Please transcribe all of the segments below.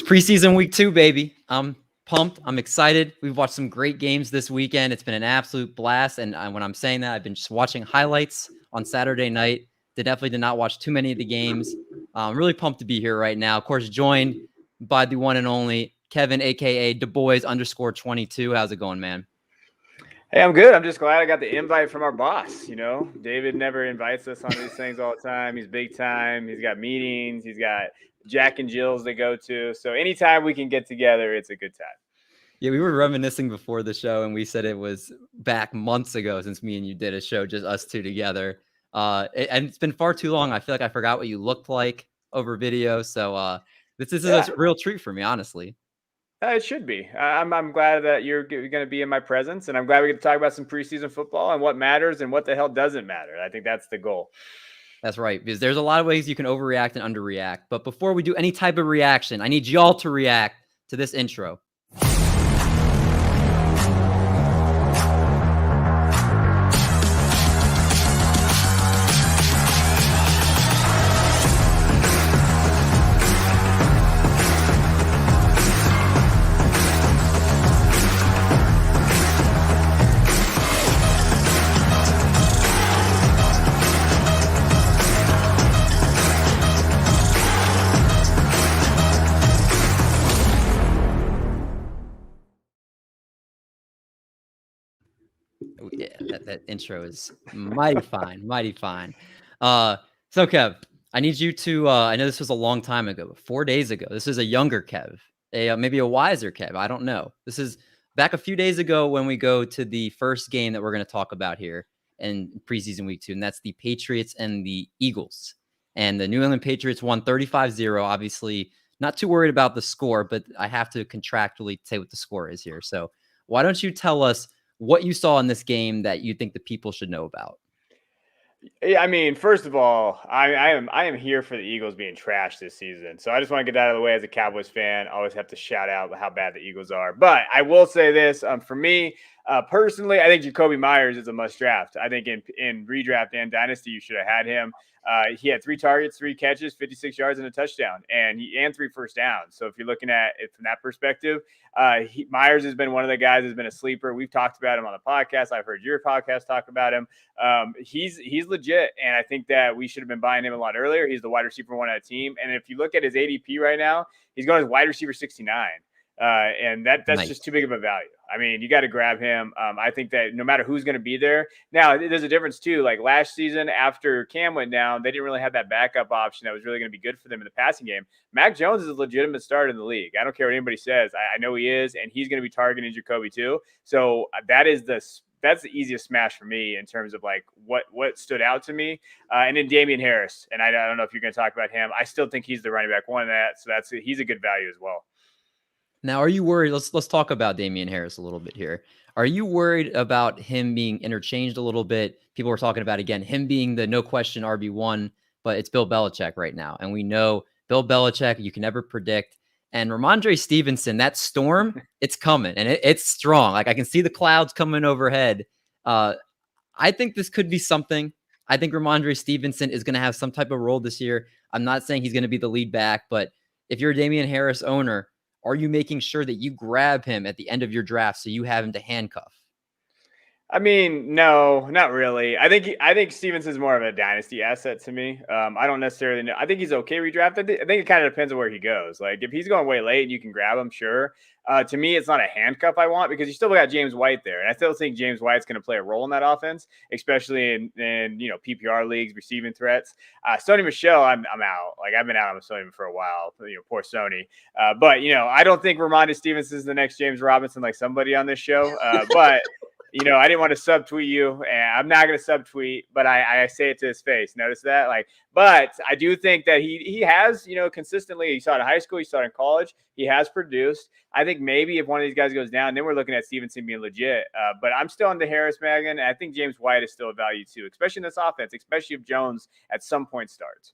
Preseason week 2, baby. I'm pumped. I'm excited. We've watched some great games this weekend. It's been an absolute blast. And when I'm saying that, I've been just watching highlights on Saturday night. They definitely did not watch too many of the games. I'm really pumped to be here right now. Of course, joined by the one and only Kevin, a.k.a. DuBois_22. How's it going, man? Hey, I'm good. I'm just glad I got the invite from our boss. You know, David never invites us on these things all the time. He's big time. He's got meetings. He's got Jack and Jill's they go to. So anytime we can get together, it's a good time. Yeah, we were reminiscing before the show, and we said it was back months ago since me and you did a show, just us two together. And it's been far too long. I feel like I forgot what you looked like over video. So this is a real treat for me, honestly. It should be. I'm glad that you're going to be in my presence, and I'm glad we get to talk about some preseason football and what matters and what the hell doesn't matter. I think that's the goal. That's right, because there's a lot of ways you can overreact and underreact. But before we do any type of reaction, I need y'all to react to this intro. Yeah, that intro is mighty fine, mighty fine. So Kev, I need you to, I know this was a long time ago, but 4 days ago, this is a younger Kev, maybe a wiser Kev. I don't know. This is back a few days ago when we go to the first game that we're going to talk about here in preseason week 2, and that's the Patriots and the Eagles. And the New England Patriots won 35-0. Obviously, not too worried about the score, but I have to contractually say what the score is here. So why don't you tell us what you saw in this game that you think the people should know about? I mean, first of all, I am here for the Eagles being trashed this season. So I just want to get that out of the way as a Cowboys fan. I always have to shout out how bad the Eagles are. But I will say this, for me, personally, I think Jacoby Myers is a must draft. I think in redraft and dynasty, you should have had him. He had 3 targets, 3 catches, 56 yards, and a touchdown, and 3 first downs. So if you're looking at it from that perspective, Myers has been one of the guys who's been a sleeper. We've talked about him on the podcast. I've heard your podcast talk about him. He's legit, and I think that we should have been buying him a lot earlier. He's the wide receiver 1 on the team, and if you look at his ADP right now, he's going as wide receiver 69. And that's nice. Just too big of a value. I mean, you got to grab him. I think that no matter who's going to be there. Now, there's a difference too. Like last season, after Cam went down, they didn't really have that backup option that was really going to be good for them in the passing game. Mac Jones is a legitimate starter in the league. I don't care what anybody says. I know he is, and he's going to be targeting Jacoby too. So that's the easiest smash for me in terms of like what stood out to me. And then Damian Harris, and I don't know if you're going to talk about him. I still think he's the running back 1 in that. So he's a good value as well. Now, are you worried? Let's talk about Damian Harris a little bit here. Are you worried about him being interchanged a little bit? People were talking about, again, him being the no question RB1, but it's Bill Belichick right now. And we know Bill Belichick, you can never predict. And Ramondre Stevenson, that storm, it's coming, and it's strong. Like I can see the clouds coming overhead. I think this could be something. I think Ramondre Stevenson is going to have some type of role this year. I'm not saying he's going to be the lead back, but if you're a Damian Harris owner, are you making sure that you grab him at the end of your draft so you have him to handcuff? I mean, no, not really. I think Stevenson's more of a dynasty asset to me. I don't necessarily know. I think he's okay redrafted. I think it kind of depends on where he goes. Like if he's going way late and you can grab him, sure. To me, it's not a handcuff I want because you still got James White there. And I still think James White's going to play a role in that offense, especially in PPR leagues, receiving threats. Sony Michel, I'm out. Like I've been out on Sony for a while. Poor Sony. But I don't think Ramondre Stevenson is the next James Robinson like somebody on this show. But I didn't want to subtweet you, and I'm not going to subtweet, but I say it to his face. Notice that? But I do think that he has, consistently, he saw it in high school, he saw it in college, he has produced. I think maybe if one of these guys goes down, then we're looking at Stevenson being legit. But I'm still on the Harris wagon, and I think James White is still a value too, especially in this offense, especially if Jones at some point starts.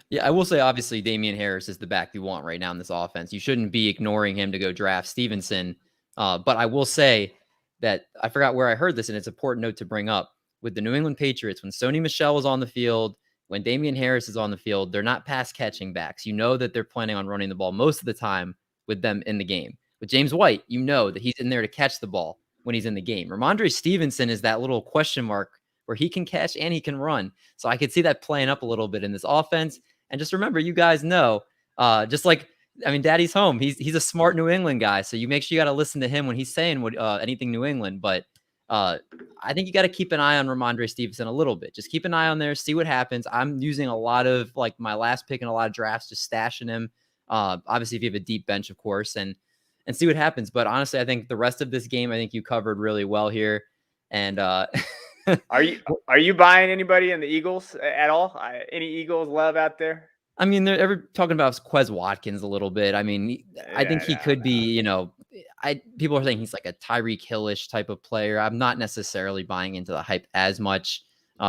Yeah, I will say, obviously, Damian Harris is the back you want right now in this offense. You shouldn't be ignoring him to go draft Stevenson. But I will say that I forgot where I heard this, and it's an important note to bring up. With the New England Patriots, when Sony Michel is on the field, when Damian Harris is on the field, they're not pass catching backs. You know that they're planning on running the ball most of the time with them in the game. With James White, you know that he's in there to catch the ball when he's in the game. Ramondre Stevenson is that little question mark where he can catch and he can run. So I could see that playing up a little bit in this offense. And just remember, you guys know, just like, I mean, Daddy's home. He's a smart New England guy. So you make sure you got to listen to him when he's saying anything New England. But I think you got to keep an eye on Ramondre Stevenson a little bit. Just keep an eye on there, see what happens. I'm using a lot of like my last pick in a lot of drafts, just stashing him. Obviously, if you have a deep bench, of course, and see what happens. But honestly, I think the rest of this game, I think you covered really well here. And are you buying anybody in the Eagles at all? Any Eagles love out there? I mean, they're talking about Quez Watkins a little bit. I mean, I think he could be, people are saying he's like a Tyreek Hill-ish type of player. I'm not necessarily buying into the hype as much.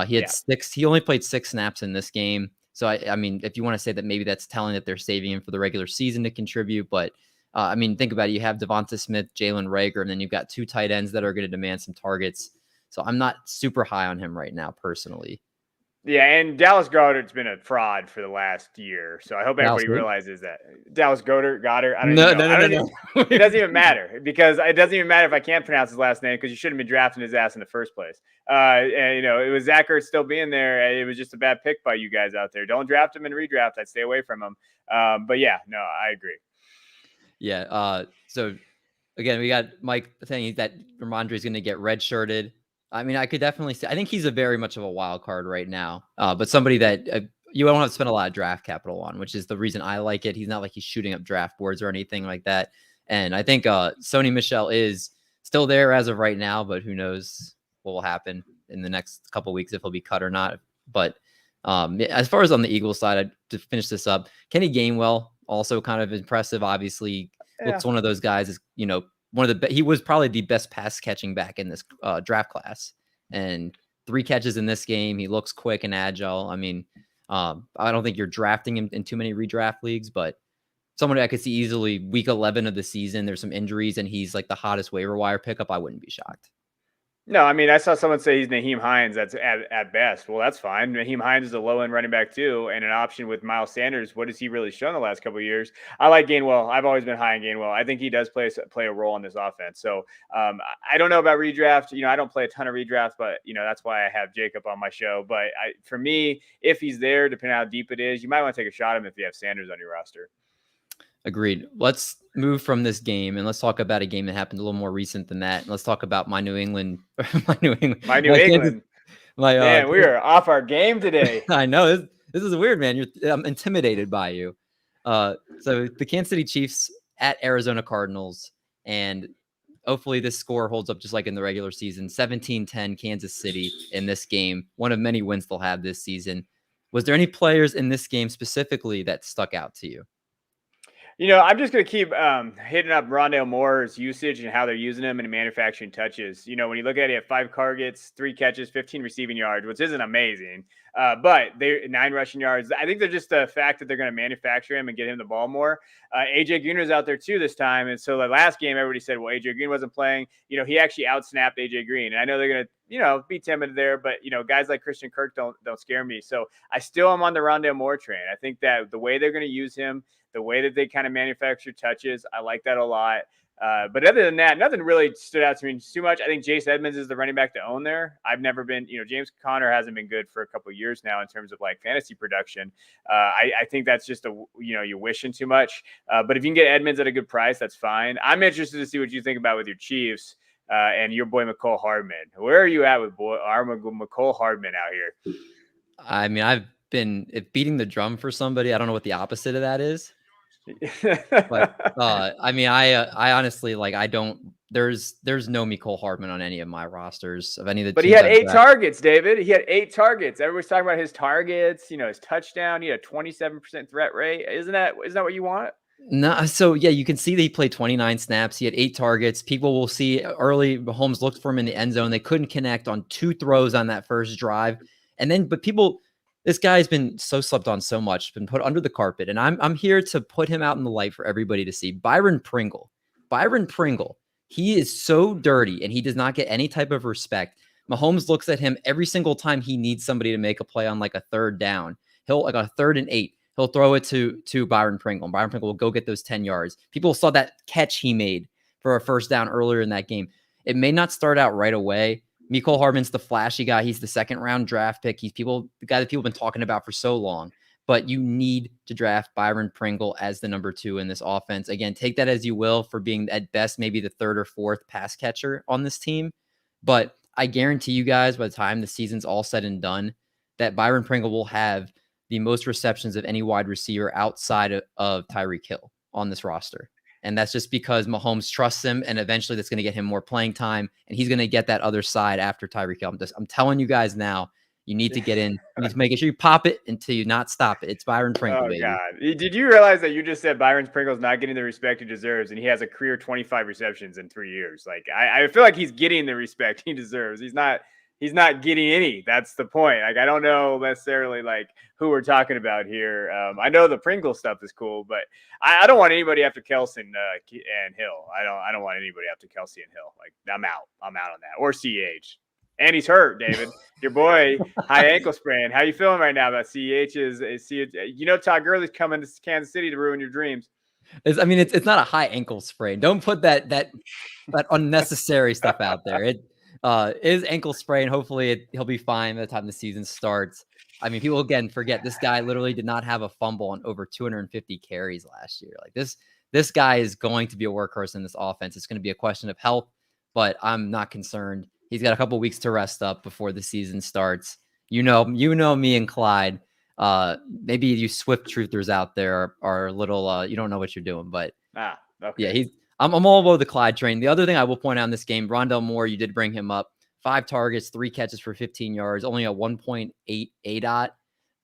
He only played 6 snaps in this game. So, I mean, if you want to say that maybe that's telling that they're saving him for the regular season to contribute. But, I mean, think about it. You have Devonta Smith, Jalen Reagor, and then you've got 2 tight ends that are going to demand some targets. So I'm not super high on him right now, personally. Yeah, and Dallas Goedert's been a fraud for the last year, so I hope everybody realizes that. Dallas Goedert. I don't know. It doesn't even matter because it doesn't even matter if I can't pronounce his last name because you shouldn't have been drafting his ass in the first place. And it was Zach Ertz still being there. It was just a bad pick by you guys out there. Don't draft him and redraft. I'd stay away from him. But yeah, no, I agree. Yeah. So again, we got Mike saying that Ramondre is going to get redshirted. I mean, I could definitely say, I think he's a very much of a wild card right now, but somebody that you don't have to spend a lot of draft capital on, which is the reason I like it. He's not like he's shooting up draft boards or anything like that. And I think Sony Michel is still there as of right now, but who knows what will happen in the next couple of weeks, if he'll be cut or not. But as far as on the Eagles side, to finish this up, Kenny Gainwell, also kind of impressive. Obviously, looks one of those guys is, he was probably the best pass catching back in this draft class, and 3 catches in this game. He looks quick and agile. I mean, I don't think you're drafting him in too many redraft leagues, but somebody I could see easily week 11 of the season. There's some injuries and he's like the hottest waiver wire pickup. I wouldn't be shocked. No, I mean, I saw someone say he's Nyheim Hines. That's at best. Well, that's fine. Nyheim Hines is a low-end running back too, and an option with Miles Sanders. What has he really shown the last couple of years? I like Gainwell. I've always been high on Gainwell. I think he does play a role in this offense. So I don't know about redraft. I don't play a ton of redrafts, but that's why I have Jacob on my show. But for me, if he's there, depending on how deep it is, you might want to take a shot at him if you have Sanders on your roster. Agreed. Let's move from this game and let's talk about a game that happened a little more recent than that. And let's talk about my New England. Man, we are off our game today. I know this is weird, man. I'm intimidated by you. So the Kansas City Chiefs at Arizona Cardinals, and hopefully this score holds up just like in the regular season. 17-10 Kansas City in this game. One of many wins they'll have this season. Was there any players in this game specifically that stuck out to you? I'm just going to keep hitting up Rondell Moore's usage and how they're using him in manufacturing touches. When you look at it, he had 5 targets, 3 catches, 15 receiving yards, which isn't amazing. But they're 9 rushing yards. I think they're just the fact that they're going to manufacture him and get him the ball more. AJ Greener's out there too this time. And so the last game, everybody said, well, AJ Green wasn't playing. He actually outsnapped AJ Green. And I know they're going to, be timid there, but guys like Christian Kirk don't scare me. So I still am on the Rondell Moore train. I think that the way they're going to use him, the way that they kind of manufacture touches, I like that a lot. But other than that, nothing really stood out to me too much. I think Chase Edmonds is the running back to own there. I've never been, James Conner hasn't been good for a couple of years now in terms of like fantasy production. I think that's just you're wishing too much. But if you can get Edmonds at a good price, that's fine. I'm interested to see what you think about with your Chiefs and your boy McCole Hardman. Where are you at with McCole Hardman out here? I mean, I've been beating the drum for somebody. I don't know what the opposite of that is. But I mean, I honestly there's no Mecole Hardman on any of my rosters of any of the. But he had 8 targets, David. He had 8 targets. Everybody's talking about his targets. His touchdown. He had a 27% threat rate. Isn't that what you want? No, so yeah, you can see that he played 29 snaps. He had 8 targets. People will see early. Mahomes looked for him in the end zone. They couldn't connect on 2 throws on that first drive, and then this guy's been so slept on so much, been put under the carpet, and I'm here to put him out in the light for everybody to see. Byron Pringle, he is so dirty, and he does not get any type of respect. Mahomes looks at him every single time he needs somebody to make a play on like a 3rd down. He'll like on a 3rd and 8. he'll throw it to Byron Pringle. And Byron Pringle will go get those 10 yards. People saw that catch he made for a first down earlier in that game. It may not start out right away. Mecole Hardman's the flashy guy. He's the second round draft pick. He's the guy that people have been talking about for so long. But you need to draft Byron Pringle as the number 2 in this offense. Again, take that as you will for being at best maybe the 3rd or 4th pass catcher on this team. But I guarantee you guys by the time the season's all said and done that Byron Pringle will have the most receptions of any wide receiver outside of Tyreek Hill on this roster. And that's just because Mahomes trusts him, and eventually that's going to get him more playing time, and he's going to get that other side after Tyreek Hill. I'm telling you guys now, you need to get in. You need to make sure you pop it until you not stop it. It's Byron Pringle, baby. God. Did you realize that you just said Byron Pringle's not getting the respect he deserves, and he has a career 25 receptions in 3 years? Like, I feel like he's getting the respect he deserves. He's not getting any. That's the point. Like, I don't know necessarily like who we're talking about here. I know the Pringle stuff is cool, but I don't want anybody after Kelce and Hill. I don't want anybody after Kelce and Hill. Like, I'm out on that. Or CEH. And he's hurt, David. Your boy, high ankle sprain. How you feeling right now about CEH? Todd Gurley's coming to Kansas City to ruin your dreams. It's not a high ankle sprain. Don't put that unnecessary stuff out there. It is ankle sprain. Hopefully he'll be fine by the time the season starts. I mean, people again forget this guy literally did not have a fumble on over 250 carries last year. Like this guy is going to be a workhorse in this offense. It's going to be a question of health, but I'm not concerned. He's got a couple weeks to rest up before the season starts. You know me and Clyde. Maybe you Swift truthers out there are a little you don't know what you're doing, but okay. Yeah, I'm all about the Clyde train. The other thing I will point out in this game, Rondell Moore, you did bring him up. 5 targets, 3 catches for 15 yards, only a 1.8 ADOT,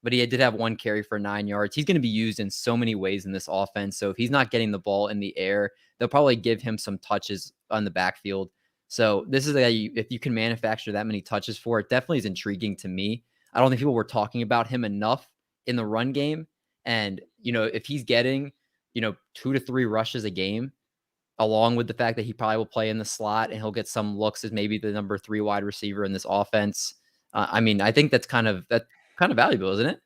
but he did have 1 carry for 9 yards. He's going to be used in so many ways in this offense. So if he's not getting the ball in the air, they'll probably give him some touches on the backfield. So this is if you can manufacture that many touches for it, definitely is intriguing to me. I don't think people were talking about him enough in the run game. And, if he's getting, 2 to 3 rushes a game, along with the fact that he probably will play in the slot and he'll get some looks as maybe the number 3 wide receiver in this offense. I think that's kind of valuable, isn't it?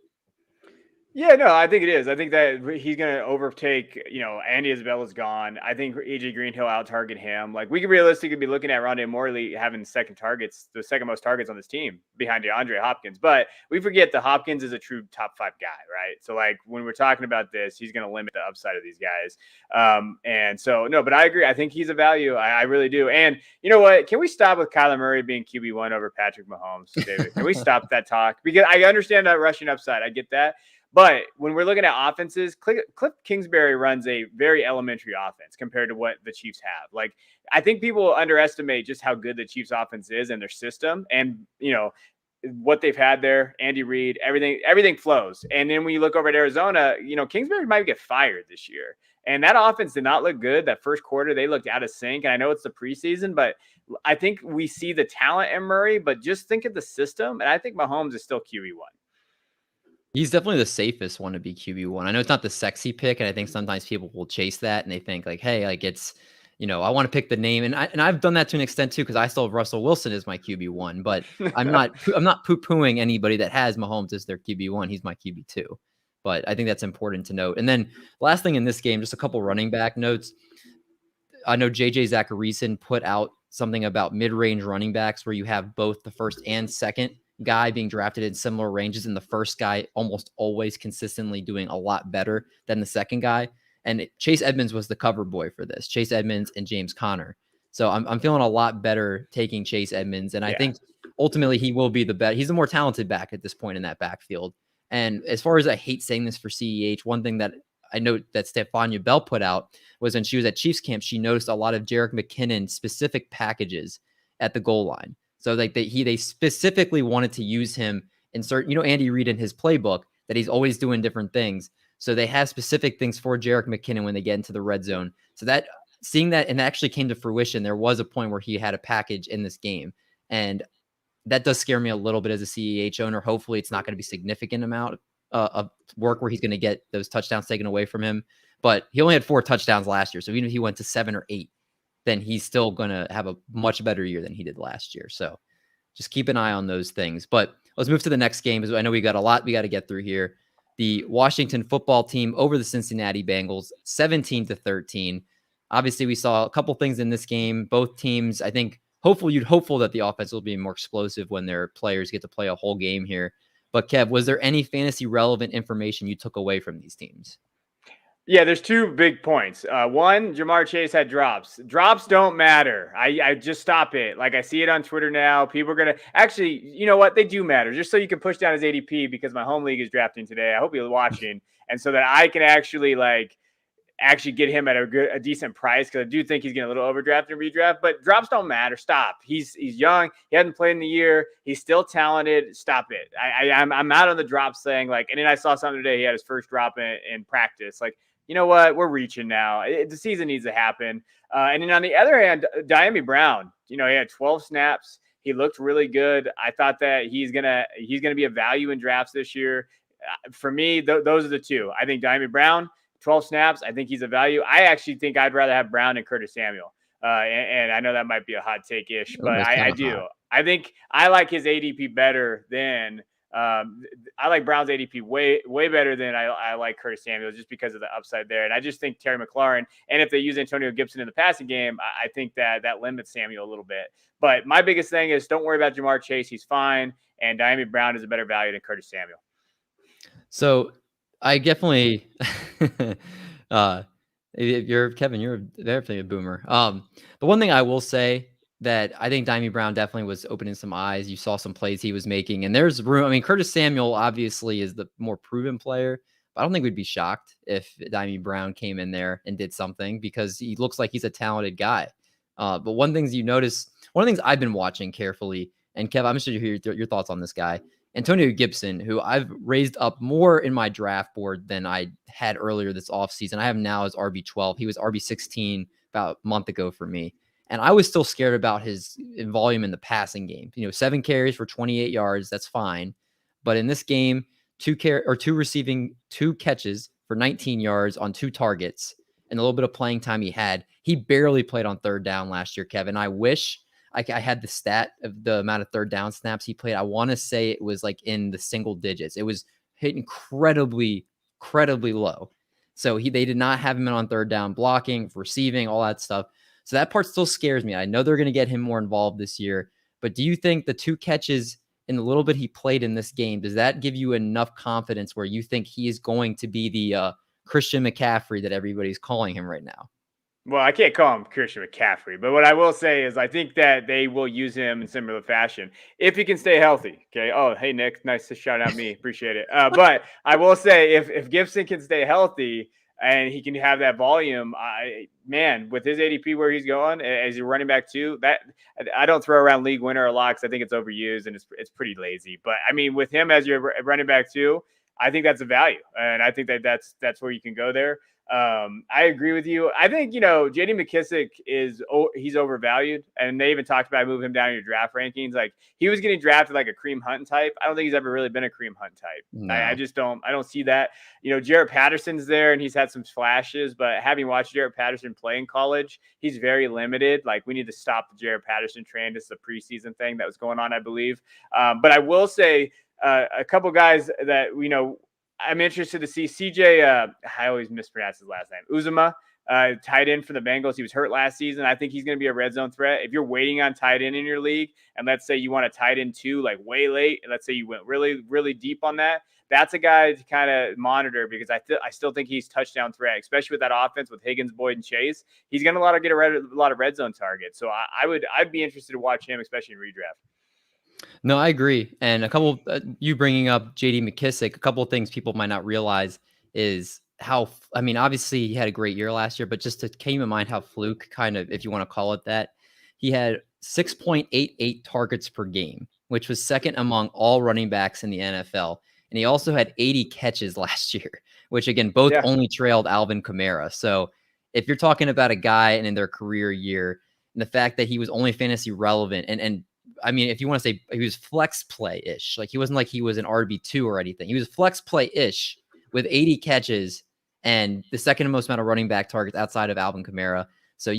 Yeah, no, I think it is. I think that he's going to overtake, Andy Isabella's gone. I think AJ Green, he'll out-target him. Like, we could realistically be looking at Rondell Moore having the second most targets on this team behind DeAndre Hopkins. But we forget that Hopkins is a true top 5 guy, right? So, like, when we're talking about this, he's going to limit the upside of these guys. But I agree. I think he's a value. I really do. And you know what? Can we stop with Kyler Murray being QB1 over Patrick Mahomes, David? Can we stop that talk? Because I understand that rushing upside. I get that. But when we're looking at offenses, Cliff Kingsbury runs a very elementary offense compared to what the Chiefs have. Like, I think people underestimate just how good the Chiefs offense is and their system and, what they've had there, Andy Reid, everything flows. And then when you look over at Arizona, Kingsbury might get fired this year. And that offense did not look good. That first quarter, they looked out of sync. And I know it's the preseason, but I think we see the talent in Murray, but just think of the system. And I think Mahomes is still QB1. He's definitely the safest one to be QB1. I know it's not the sexy pick, and I think sometimes people will chase that and they think like, hey, like it's, I want to pick the name, and I've done that to an extent too because I still have Russell Wilson as my QB1, but I'm not poo-pooing anybody that has Mahomes as their QB1. He's my QB2, but I think that's important to note. And then last thing in this game, just a couple running back notes. I know JJ Zacharyson put out something about mid-range running backs where you have both the first and second guy being drafted in similar ranges, and the first guy almost always consistently doing a lot better than the second guy. And Chase Edmonds was the cover boy for this. Chase Edmonds and James Conner. So I'm feeling a lot better taking Chase Edmonds, and I think ultimately he will be the best. He's the more talented back at this point in that backfield. And as far as I hate saying this for CEH, one thing that I know that Stephania Bell put out was when she was at Chiefs camp, she noticed a lot of Jerick McKinnon specific packages at the goal line. So like they specifically wanted to use him in certain, Andy Reid in his playbook that he's always doing different things. So they have specific things for Jerick McKinnon when they get into the red zone. So that seeing that and actually came to fruition, there was a point where he had a package in this game. And that does scare me a little bit as a CEH owner. Hopefully it's not going to be a significant amount of work where he's going to get those touchdowns taken away from him. But he only had 4 touchdowns last year. So even if he went to 7 or 8, then he's still going to have a much better year than he did last year. So just keep an eye on those things. But let's move to the next game because I know we got a lot we got to get through here. the Washington football team over the Cincinnati Bengals, 17-13. Obviously, we saw a couple things in this game. Both teams, I think, hopeful that the offense will be more explosive when their players get to play a whole game here. But Kev, was there any fantasy relevant information you took away from these teams? Yeah, there's two big points. One, Jamar Chase had drops. Drops don't matter. I just stop it. Like I see it on Twitter now. People are gonna actually, you know what? They do matter. Just so you can push down his ADP because my home league is drafting today. I hope you're watching, and so that I can actually get him at a decent price because I do think he's getting a little overdraft and redraft. But drops don't matter. Stop. He's young. He hasn't played in the year. He's still talented. Stop it. I'm out on the drops thing. And then I saw something today. He had his first drop in practice. You know what? We're reaching now. The season needs to happen. And then on the other hand, Damian Brown, he had 12 snaps. He looked really good. I thought that he's gonna be a value in drafts this year. For me, those are the two. I think Damian Brown, 12 snaps. I think he's a value. I actually think I'd rather have Brown than Curtis Samuel. And I know that might be a hot take-ish, but I do. Hot. I think I like his ADP better than I like Brown's ADP way better than I like Curtis Samuel just because of the upside there. And I just think Terry McLaurin, and if they use Antonio Gibson in the passing game, I think that limits Samuel a little bit. But my biggest thing is don't worry about Jamar Chase. He's fine. And Damian Brown is a better value than Curtis Samuel. So I definitely, you're Kevin, you're definitely a boomer. The one thing I will say that I think Damian Brown definitely was opening some eyes. You saw some plays he was making, and there's room. I mean, Curtis Samuel obviously is the more proven player, but I don't think we'd be shocked if Damian Brown came in there and did something because he looks like he's a talented guy. But one of the things I've been watching carefully, and Kev, I'm interested to hear your thoughts on this guy, Antonio Gibson, who I've raised up more in my draft board than I had earlier this offseason. I have now as RB12. He was RB16 about a month ago for me. And I was still scared about his volume in the passing game. 7 carries for 28 yards. That's fine. But in this game, 2 catches for 19 yards on 2 targets and a little bit of playing time he had. He barely played on third down last year, Kevin. I wish I had the stat of the amount of third down snaps he played. I want to say it was in the single digits. It was hit incredibly low. So they did not have him on third down blocking, receiving, all that stuff. So that part still scares me. I know they're going to get him more involved this year, but do you think the 2 catches in the little bit he played in this game, does that give you enough confidence where you think he is going to be the Christian McCaffrey that everybody's calling him right now? Well, I can't call him Christian McCaffrey, but what I will say is I think that they will use him in similar fashion if he can stay healthy. Okay. Oh, hey, Nick, nice to shout out me. Appreciate it. But I will say if Gibson can stay healthy, and he can have that volume, with his ADP where he's going as a running back too, that I don't throw around league winner a lot because I think it's overused and it's pretty lazy. But I mean, with him as your running back too, I think that's a value, and I think that's where you can go there. I agree with you. I think, J.D. Mckissick he's overvalued, and they even talked about moving him down in your draft rankings. He was getting drafted like a Kareem Hunt type. I don't think he's ever really been a Kareem Hunt type. No. I don't see that. Jaret Patterson's there and he's had some flashes, but having watched Jaret Patterson play in college, he's very limited. We need to stop the Jaret Patterson train. This is a preseason thing that was going on, I believe. But I will say a couple guys that, I'm interested to see CJ. I always mispronounce his last name. Uzomah, tight end for the Bengals. He was hurt last season. I think he's going to be a red zone threat. If you're waiting on tight end in your league, and let's say you want a tight end too, way late, and let's say you went really, really deep on that, that's a guy to kind of monitor because I still think he's touchdown threat, especially with that offense with Higgins, Boyd, and Chase. He's going to get a lot of red zone targets. So I'd be interested to watch him, especially in redraft. No, I agree. And a couple, you bringing up J.D. Mckissick, a couple of things people might not realize is obviously he had a great year last year, but just to keep in mind how fluke kind of, if you want to call it that, he had 6.88 targets per game, which was second among all running backs in the NFL. And he also had 80 catches last year, which again, both only trailed Alvin Kamara. So if you're talking about a guy and in their career year, and the fact that he was only fantasy relevant and I mean, if you want to say he was flex play-ish, he wasn't like he was an RB2 or anything. He was flex play-ish with 80 catches and the second most amount of running back targets outside of Alvin Kamara. So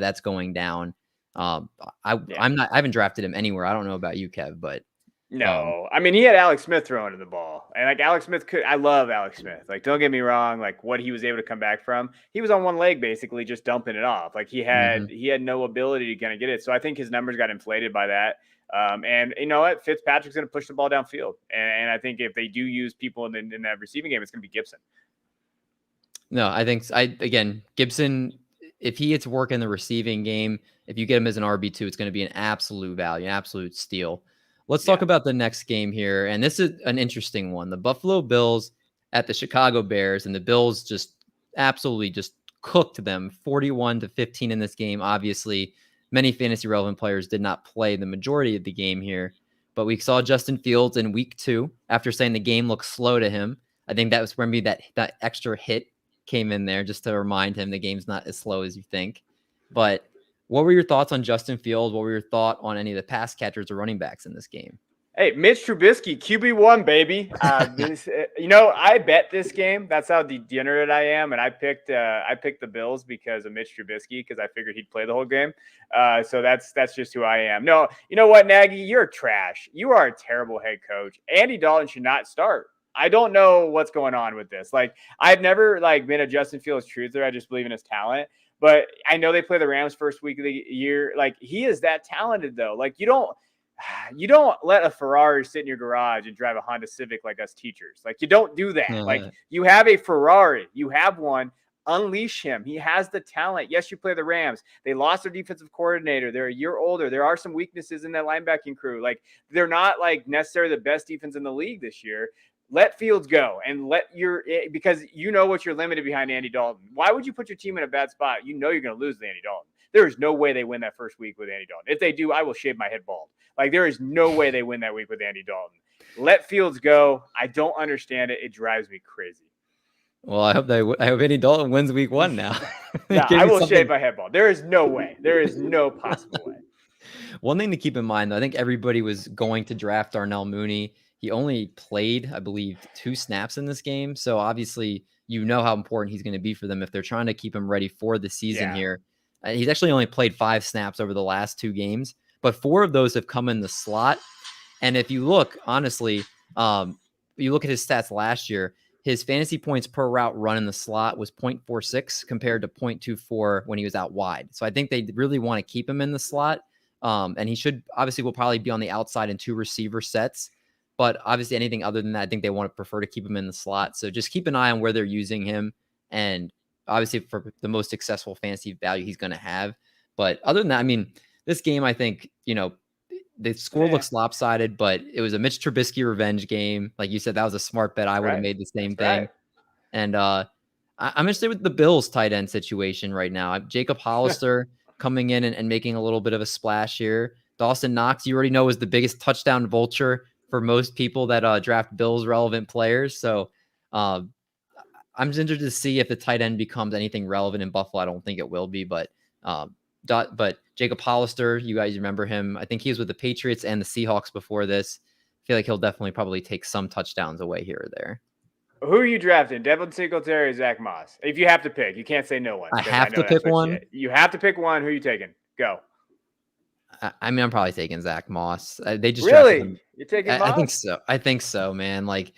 that's going down. I haven't drafted him anywhere. I don't know about you, Kev, but No, I mean, he had Alex Smith throwing to the ball, and like Alex Smith I love Alex Smith. Like, don't get me wrong, like what he was able to come back from, he was on one leg basically, just dumping it off. Like he had no ability to kind of get it. So I think his numbers got inflated by that. And you know what, Fitzpatrick's going to push the ball downfield, and I think if they do use people in that receiving game, it's going to be Gibson. No, I think again, Gibson, if he gets work in the receiving game, if you get him as an RB2, it's going to be an absolute value, an absolute steal. Let's talk about the next game here. And this is an interesting one. The Buffalo Bills at the Chicago Bears, and the Bills just absolutely just cooked them 41-15 in this game. Obviously, many fantasy relevant players did not play the majority of the game here, but we saw Justin Fields in week 2 after saying the game looked slow to him. I think that was where maybe that extra hit came in there just to remind him the game's not as slow as you think. But what were your thoughts on Justin Fields? What were your thoughts on any of the pass catchers or running backs in this game? Hey, Mitch Trubisky, QB1, baby. I bet this game. That's how degenerate I am, and I picked the Bills because of Mitch Trubisky because I figured he'd play the whole game. So that's just who I am. No, you know what, Nagy? You're trash. You are a terrible head coach. Andy Dalton should not start. I don't know what's going on with this. Like, I've never been a Justin Fields truther. I just believe in his talent. But I know they play the Rams first week of the year. Like, he is that talented, though. Like, you don't let a Ferrari sit in your garage and drive a Honda Civic like us teachers. Like, you don't do that. Like, you have a Ferrari. You have one. Unleash him. He has the talent. Yes, you play the Rams. They lost their defensive coordinator. They're a year older. There are some weaknesses in that linebacking crew. Like, they're not necessarily the best defense in the league this year. Let Fields go and because you know what you're limited behind Andy Dalton. Why would you put your team in a bad spot? You know you're going to lose to Andy Dalton. There is no way they win that first week with Andy Dalton. If they do, I will shave my head bald. Like, there is no way they win that week with Andy Dalton. Let Fields go. I don't understand it. It drives me crazy. Well, I hope Andy Dalton wins week 1 now. No, I will shave my head bald. There is no way. There is no possible way. One thing to keep in mind, though, I think everybody was going to draft Darnell Mooney. He only played, I believe, 2 snaps in this game. So obviously, you know how important he's going to be for them if they're trying to keep him ready for the season here. He's actually only played 5 snaps over the last 2 games, but 4 of those have come in the slot. And if you look, honestly, you look at his stats last year, his fantasy points per route run in the slot was 0.46 compared to 0.24 when he was out wide. So I think they really want to keep him in the slot. And he will probably be on the outside in 2 receiver sets. But obviously, anything other than that, I think they want to prefer to keep him in the slot. So just keep an eye on where they're using him. And obviously, for the most successful fantasy value he's going to have. But other than that, I mean, this game, I think, the score looks lopsided, but it was a Mitch Trubisky revenge game. Like you said, that was a smart bet. I would have made the same thing. Right. And I'm interested with the Bills tight end situation right now. Jacob Hollister coming in and making a little bit of a splash here. Dawson Knox, you already know, is the biggest touchdown vulture for most people that draft Bills relevant players. So I'm just interested to see if the tight end becomes anything relevant in Buffalo. I don't think it will be, but Jacob Hollister, you guys remember him. I think he was with the Patriots and the Seahawks before this. I feel like he'll definitely probably take some touchdowns away here or there. Who are you drafting? Devin Singletary or Zach Moss? If you have to pick, you can't say no one. I have to pick one. You have to pick one. Who are you taking? Go. I mean, I'm probably taking Zach Moss. They just really? You're taking Moss? I think so, man. Like,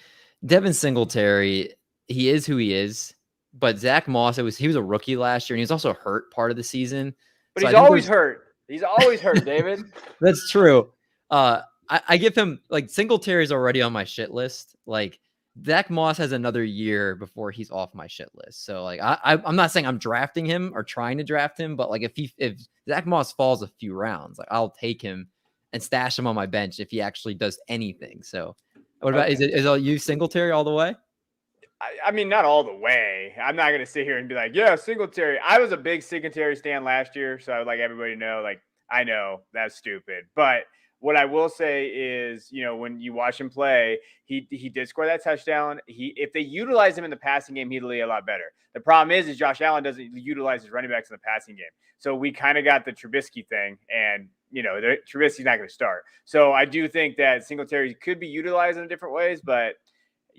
Devin Singletary, he is who he is. But Zach Moss, he was a rookie last year, and he was also hurt part of the season. But he's always hurt. He's always hurt, David. That's true. I give him, Singletary's already on my shit list. Like, Zach Moss has another year before he's off my shit list. So, I'm not saying I'm drafting him or trying to draft him, but if Zach Moss falls a few rounds, I'll take him and stash him on my bench if he actually does anything. So, what about is you Singletary all the way? I mean, not all the way. I'm not going to sit here and be like, yeah, Singletary. I was a big Singletary stan last year, so I would like everybody to know, I know that's stupid. But what I will say is, when you watch him play, he did score that touchdown. If they utilize him in the passing game, he'd be a lot better. The problem is Josh Allen doesn't utilize his running backs in the passing game. So we kind of got the Trubisky thing, and Trubisky's not going to start. So I do think that Singletary could be utilized in different ways, but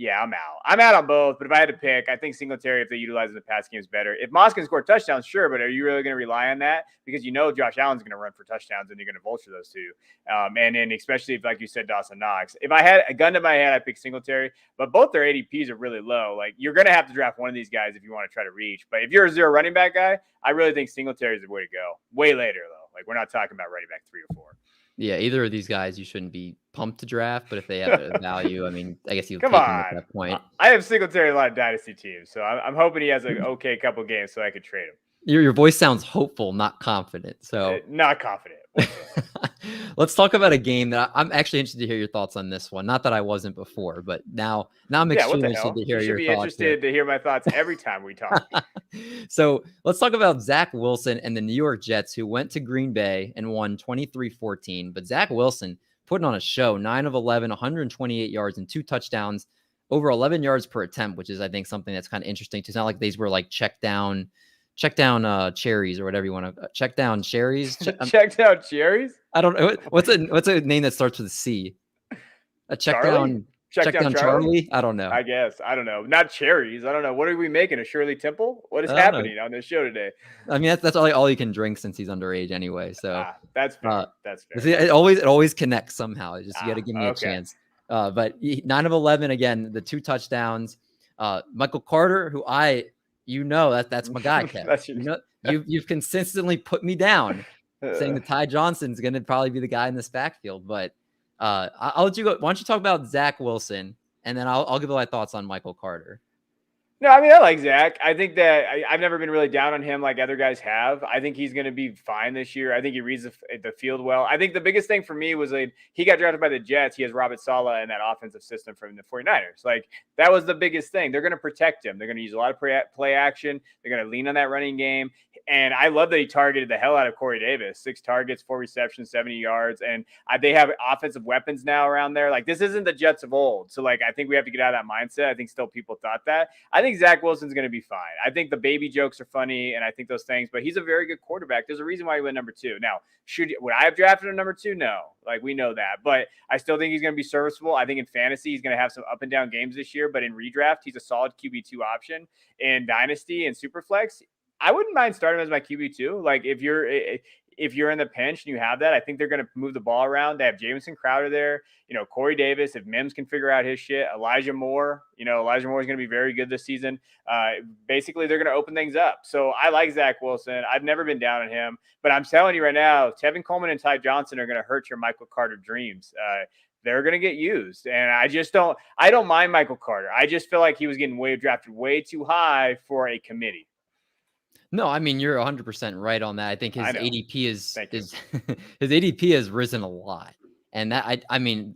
yeah, I'm out. I'm out on both, but if I had to pick, I think Singletary, if they utilize in the pass game, is better. If Moss can score touchdowns, sure, but are you really going to rely on that? Because Josh Allen's going to run for touchdowns and you're going to vulture those two. And then especially if, like you said, Dawson Knox. If I had a gun to my head, I'd pick Singletary, but both their ADPs are really low. Like, you're going to have to draft one of these guys if you want to try to reach. But if you're a zero running back guy, I really think Singletary is the way to go. Way later, though. Like, we're not talking about running back 3 or 4. Yeah, either of these guys you shouldn't be pumped to draft, but if they have a value, I mean, I guess you'll Come take them on. at that point. I have Singletary in a lot of dynasty teams, so I'm hoping he has an okay couple games so I could trade him. Your voice sounds hopeful, not confident. So not confident. Let's talk about a game that I'm actually interested to hear your thoughts on this one. Not that I wasn't before, but now I'm extremely interested to hear your thoughts. You should be interested to hear my thoughts every time we talk. So let's talk about Zach Wilson and the New York Jets, who went to Green Bay and won 23-14. But Zach Wilson putting on a show, 9 of 11, 128 yards and 2 touchdowns, over 11 yards per attempt, which is, I think, something that's kind of interesting. It's not like these were like check down cherries or whatever you want to check down cherries. Check down cherries. I don't know what's a name that starts with a C. A check down Charlie. I don't know. I guess I don't know. Not cherries. I don't know. What are we making? A Shirley Temple? What is happening on this show today? I mean, that's all you can drink since he's underage anyway. So that's fair. That's fair. It always connects somehow. It's just you got to give me a chance. But 9 of 11 again, the 2 touchdowns. Michael Carter, who that's my guy, Kev. You've consistently put me down, saying that Ty Johnson's going to probably be the guy in this backfield. But I'll let you go. Why don't you talk about Zach Wilson, and then I'll give my thoughts on Michael Carter. No, I mean, I like Zach. I think that I've never been really down on him like other guys have. I think he's going to be fine this year. I think he reads the field well. I think the biggest thing for me was he got drafted by the Jets. He has Robert Saleh in that offensive system from the 49ers. Like, that was the biggest thing. They're going to protect him. They're going to use a lot of play action. They're going to lean on that running game. And I love that he targeted the hell out of Corey Davis. 6 targets, 4 receptions, 70 yards. And they have offensive weapons now around there. Like, this isn't the Jets of old. So, like, I think we have to get out of that mindset. I think still people thought that. I think Zach Wilson's going to be fine. I think the baby jokes are funny, and I think those things, but he's a very good quarterback. There's a reason why he went number 2. Now, would I have drafted him number 2? No. Like, we know that. But I still think he's going to be serviceable. I think in fantasy, he's going to have some up and down games this year, but in redraft, he's a solid QB2 option. In Dynasty and Superflex, I wouldn't mind starting him as my QB2. Like, if you're in the pinch and you have that, I think they're going to move the ball around. They have Jamison Crowder there, Corey Davis. If Mims can figure out his shit, Elijah Moore is going to be very good this season. Basically, they're going to open things up. So I like Zach Wilson. I've never been down on him, but I'm telling you right now, Tevin Coleman and Ty Johnson are going to hurt your Michael Carter dreams. They're going to get used. And I don't mind Michael Carter. I just feel like he was getting drafted way too high for a committee. No, I mean, you're 100% right on that. I think his ADP his ADP has risen a lot. And that, I mean,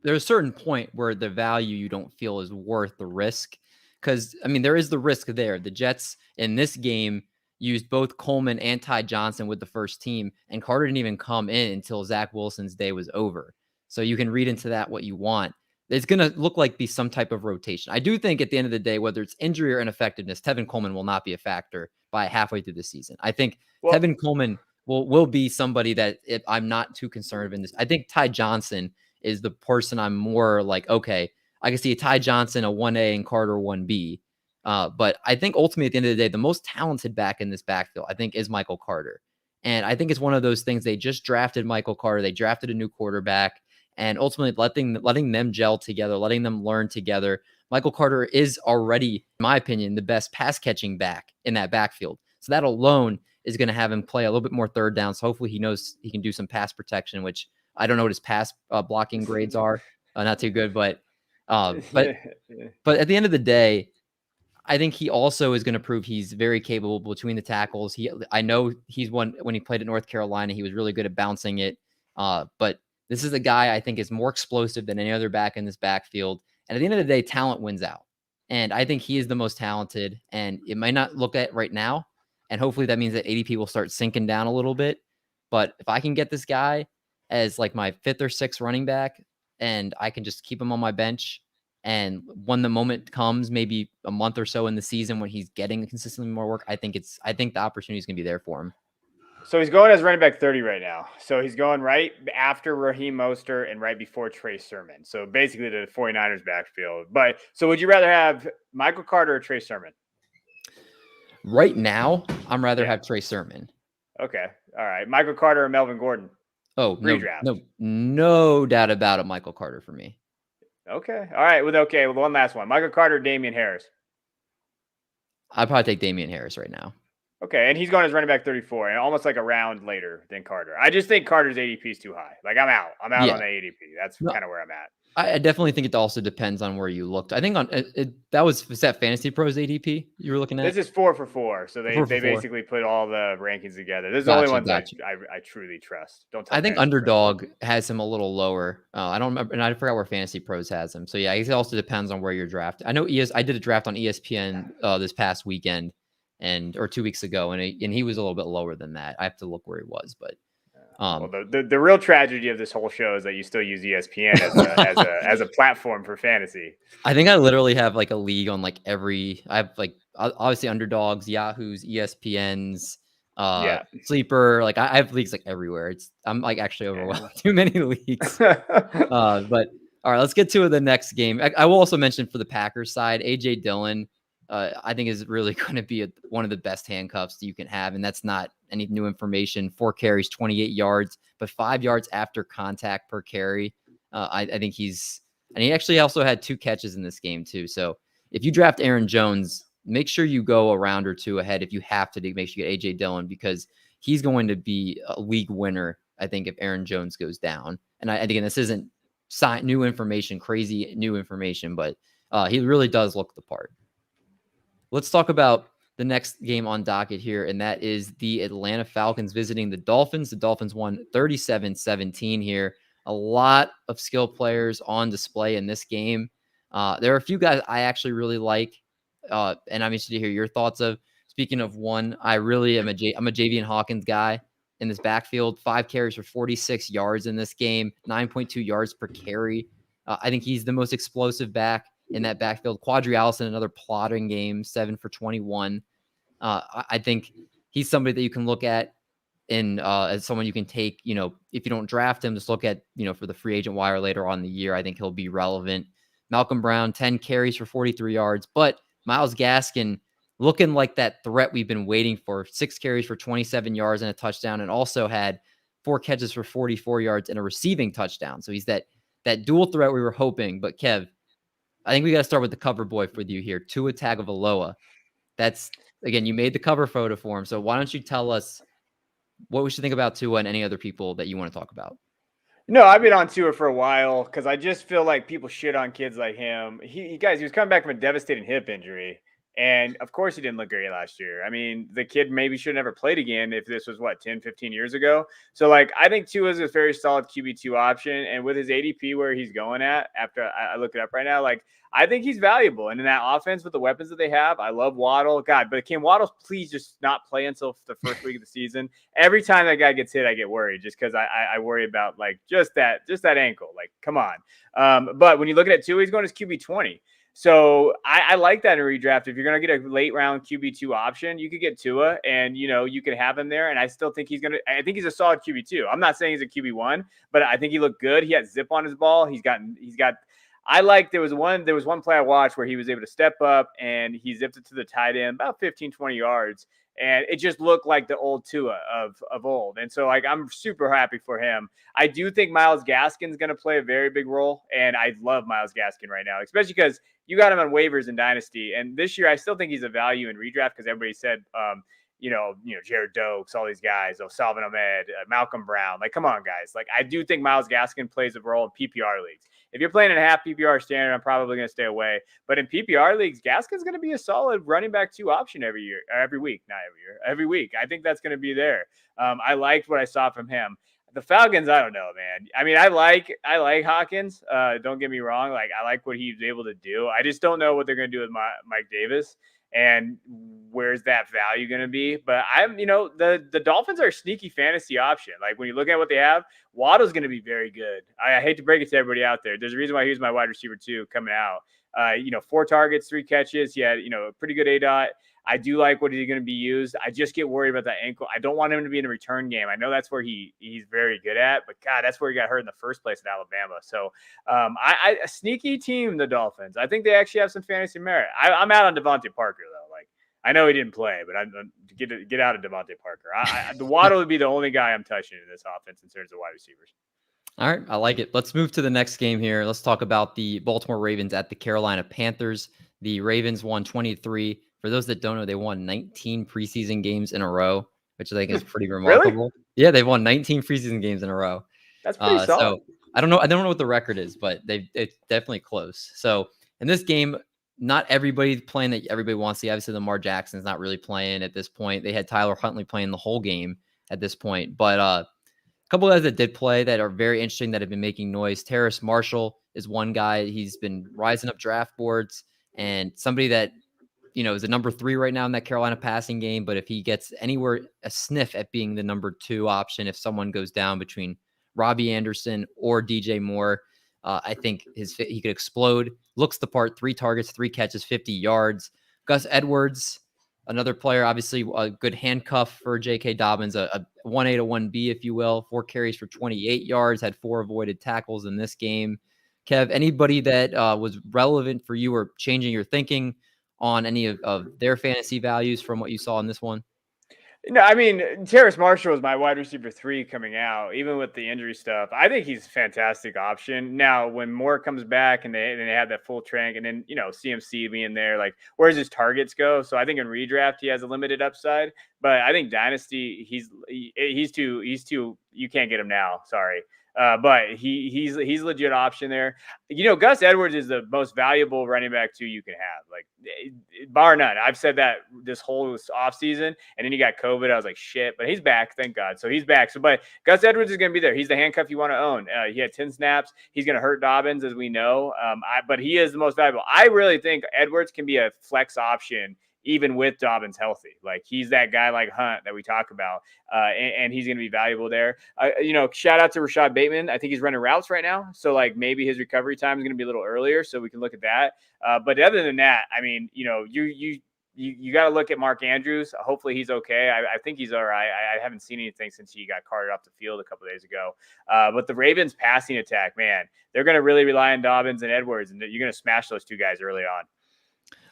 there's a certain point where the value you don't feel is worth the risk. Because, I mean, there is the risk there. The Jets in this game used both Coleman and Ty Johnson with the first team, and Carter didn't even come in until Zach Wilson's day was over. So you can read into that what you want. It's going to look like be some type of rotation. I do think at the end of the day, whether it's injury or ineffectiveness, Tevin Coleman will not be a factor by halfway through the season. I think Tevin Coleman will be somebody that I'm not too concerned in this. I think Ty Johnson is the person I'm more like, okay, I can see a Ty Johnson, a 1A, and Carter 1B. But I think ultimately at the end of the day, the most talented back in this backfield, I think, is Michael Carter. And I think it's one of those things. They just drafted Michael Carter. They drafted a new quarterback. And ultimately letting them gel together, letting them learn together. Michael Carter is already, in my opinion, the best pass catching back in that backfield. So that alone is going to have him play a little bit more third down. So hopefully he knows he can do some pass protection, which I don't know what his pass blocking grades are. Not too good, but at the end of the day, I think he also is going to prove he's very capable between the tackles. I know he's one when he played at North Carolina, he was really good at bouncing it. But this is a guy I think is more explosive than any other back in this backfield. And at the end of the day, talent wins out. And I think he is the most talented. And it might not look at right now. And hopefully that means that ADP will start sinking down a little bit. But if I can get this guy as like my 5th or 6th running back, and I can just keep him on my bench, and when the moment comes, maybe a month or so in the season when he's getting consistently more work, I think the opportunity is going to be there for him. So he's going as running back 30 right now. So he's going right after Raheem Mostert and right before Trey Sermon. So basically the 49ers backfield. But so would you rather have Michael Carter or Trey Sermon? Right now, I'm rather Yeah. have Trey Sermon. Okay. All right. Michael Carter or Melvin Gordon? Oh, Redraft. no doubt about it. Michael Carter for me. Okay. All right. Well, one last one. Michael Carter, Damian Harris. I'd probably take Damian Harris right now. Okay, and he's going as running back 34, and almost like a round later than Carter. I just think Carter's ADP is too high. Like I'm out on the ADP. That's kind of where I'm at. I definitely think it also depends on where you looked. I think on was that Fantasy Pros ADP you were looking at? This is 4 for 4, so they basically put all the rankings together. This is the only ones I truly trust. Don't tell I think Underdog has him a little lower. I don't remember, and I forgot where Fantasy Pros has him. So yeah, it also depends on where you're drafted. I know I did a draft on ESPN this past weekend or 2 weeks ago, and he was a little bit lower than that. I have to look where he was, but. Well, the real tragedy of this whole show is that you still use ESPN as a platform for fantasy. I think I literally have like a league on like I have like obviously Underdogs, Yahoo's, ESPN's, Sleeper. Like I have leagues like everywhere. I'm like actually overwhelmed. Too many leagues. But all right, let's get to the next game. I will also mention for the Packers side, AJ Dillon. I think is really going to be one of the best handcuffs you can have. And that's not any new information. 4 carries, 28 yards, but 5 yards after contact per carry. I think and he actually also had 2 catches in this game too. So if you draft Aaron Jones, make sure you go a round or 2 ahead. If you have to, make sure you get AJ Dillon because he's going to be a league winner. I think if Aaron Jones goes down, and again, this isn't new information, crazy new information, but he really does look the part. Let's talk about the next game on docket here, and that is the Atlanta Falcons visiting the Dolphins. The Dolphins won 37-17 here. A lot of skill players on display in this game. There are a few guys I actually really like, and I'm interested to hear your thoughts of. Speaking of one, I really am I'm a Javian Hawkins guy in this backfield. 5 carries for 46 yards in this game, 9.2 yards per carry. I think he's the most explosive back in that backfield. Quadri Allison, another plodding game, 7 for 21. I think he's somebody that you can look at as someone you can take, if you don't draft him, just look at, for the free agent wire later on in the year. I think he'll be relevant. Malcolm Brown, 10 carries for 43 yards, but Myles Gaskin looking like that threat we've been waiting for. 6 carries for 27 yards and a touchdown, and also had 4 catches for 44 yards and a receiving touchdown. So he's that dual threat we were hoping. But Kev, I think we got to start with the cover boy for you here, Tua Tagovailoa. That's, again, you made the cover photo for him. So why don't you tell us what we should think about Tua and any other people that you want to talk about? No, I've been on Tua for a while because I just feel like people shit on kids like him. He was coming back from a devastating hip injury. And of course he didn't look great last year. I mean, the kid maybe should never played again if this was 10, 15 years ago. So like, I think Tua is a very solid QB2 option. And with his ADP where he's going at after I look it up right now, like I think he's valuable. And in that offense with the weapons that they have, I love Waddle. God, but can Waddle please just not play until the first week of the season? Every time that guy gets hit, I get worried just because I worry about like just that ankle. Like, come on. But when you look at Tua, he's going as QB20. So I like that in redraft. If you're going to get a late round QB2 option, you could get Tua and, you could have him there. And I still think I think he's a solid QB2. I'm not saying he's a QB1, but I think he looked good. He had zip on his ball. There was one play I watched where he was able to step up and he zipped it to the tight end about 15, 20 yards. And it just looked like the old Tua of old. And so, like, I'm super happy for him. I do think Myles Gaskin's going to play a very big role. And I love Myles Gaskin right now, especially because you got him on waivers in Dynasty. And this year, I still think he's a value in redraft because everybody said, Jared Dokes, all these guys, Salvin Ahmed, Malcolm Brown. Like, come on, guys. Like, I do think Myles Gaskin plays a role in PPR leagues. If you're playing in a half PPR standard, I'm probably going to stay away. But in PPR leagues, Gaskin's going to be a solid running back 2 option every week. I think that's going to be there. I liked what I saw from him. The Falcons, I don't know, man. I mean, I like Hawkins. Don't get me wrong. Like, I like what he was able to do. I just don't know what they're going to do with Mike Davis. And where's that value going to be? But the Dolphins are a sneaky fantasy option. Like when you look at what they have, Waddle's going to be very good. I hate to break it to everybody out there. There's a reason why he was my wide receiver too coming out. 4 targets, 3 catches. He had, a pretty good ADOT. I do like what he's going to be used. I just get worried about that ankle. I don't want him to be in a return game. I know that's where he's very good at, but God, that's where he got hurt in the first place at Alabama. So a sneaky team, the Dolphins. I think they actually have some fantasy merit. I'm out on Devontae Parker though. Like I know he didn't play, but I'm get out of Devontae Parker. The Waddle would be the only guy I'm touching in this offense in terms of wide receivers. All right, I like it. Let's move to the next game here. Let's talk about the Baltimore Ravens at the Carolina Panthers. The Ravens won 23. For those that don't know, they won 19 preseason games in a row, which I think is pretty remarkable. Really? Yeah, they've won 19 preseason games in a row. That's pretty solid. So I don't know what the record is, but it's definitely close. So in this game, not everybody's playing that everybody wants to see. Obviously, Lamar Jackson's not really playing at this point. They had Tyler Huntley playing the whole game at this point, but a couple of guys that did play that are very interesting that have been making noise. Terrace Marshall is one guy. He's been rising up draft boards and somebody that, is a number 3 right now in that Carolina passing game. But if he gets anywhere a sniff at being the number 2 option, if someone goes down between Robbie Anderson or DJ Moore, I think he could explode. Looks the part, 3 targets, 3 catches, 50 yards. Gus Edwards, another player, obviously a good handcuff for J.K. Dobbins, a 1A to 1B, if you will. 4 carries for 28 yards, had 4 avoided tackles in this game. Kev, anybody that was relevant for you or changing your thinking on any of their fantasy values from what you saw in this one? No, I mean, Terrace Marshall is my wide receiver 3 coming out, even with the injury stuff. I think he's a fantastic option. Now, when Moore comes back and they have that full trank, and then, CMC being there, like, where's his targets go? So I think in redraft, he has a limited upside. But I think Dynasty, he's too, you can't get him now. Sorry. But he's a legit option there. Gus Edwards is the most valuable running back 2 you can have, like bar none. I've said that this whole offseason, and then he got COVID. I was like, shit, but he's back. Thank God. So he's back. But Gus Edwards is going to be there. He's the handcuff you want to own. He had 10 snaps. He's going to hurt Dobbins, as we know. But he is the most valuable. I really think Edwards can be a flex option even with Dobbins healthy. Like, he's that guy like Hunt that we talk about, and he's going to be valuable there. Shout out to Rashad Bateman. I think he's running routes right now, so like maybe his recovery time is going to be a little earlier, so we can look at that. But other than that, I mean, you got to look at Mark Andrews. Hopefully he's okay. I think he's all right. I haven't seen anything since he got carted off the field a couple of days ago. But the Ravens passing attack, man, they're going to really rely on Dobbins and Edwards, and you're going to smash those 2 guys early on.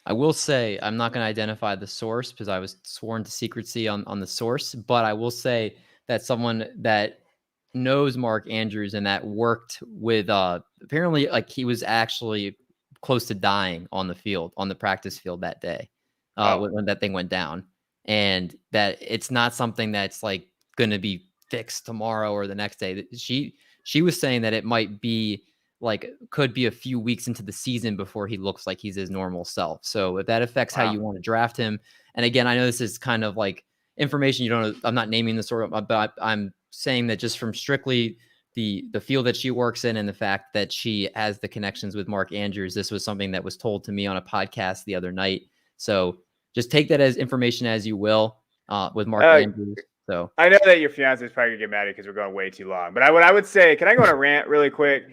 I will say I'm not going to identify the source because I was sworn to secrecy on the source, but I will say that someone that knows Mark Andrews and that worked with apparently, like, he was actually close to dying on the field, on the practice field that day when that thing went down, and that it's not something that's like going to be fixed tomorrow or the next day. She was saying that it might be could be a few weeks into the season before he looks like he's his normal self. So if that affects how you want to draft him, and again, I know this is kind of like information you don't know, I'm not naming the sort of, but I'm saying that just from strictly the field that she works in and the fact that she has the connections with Mark Andrews, this was something that was told to me on a podcast the other night. So just take that as information as you will with Mark Andrews. So I know that your fiance is probably gonna get mad because we're going way too long, but what I would say, can I go on a rant really quick?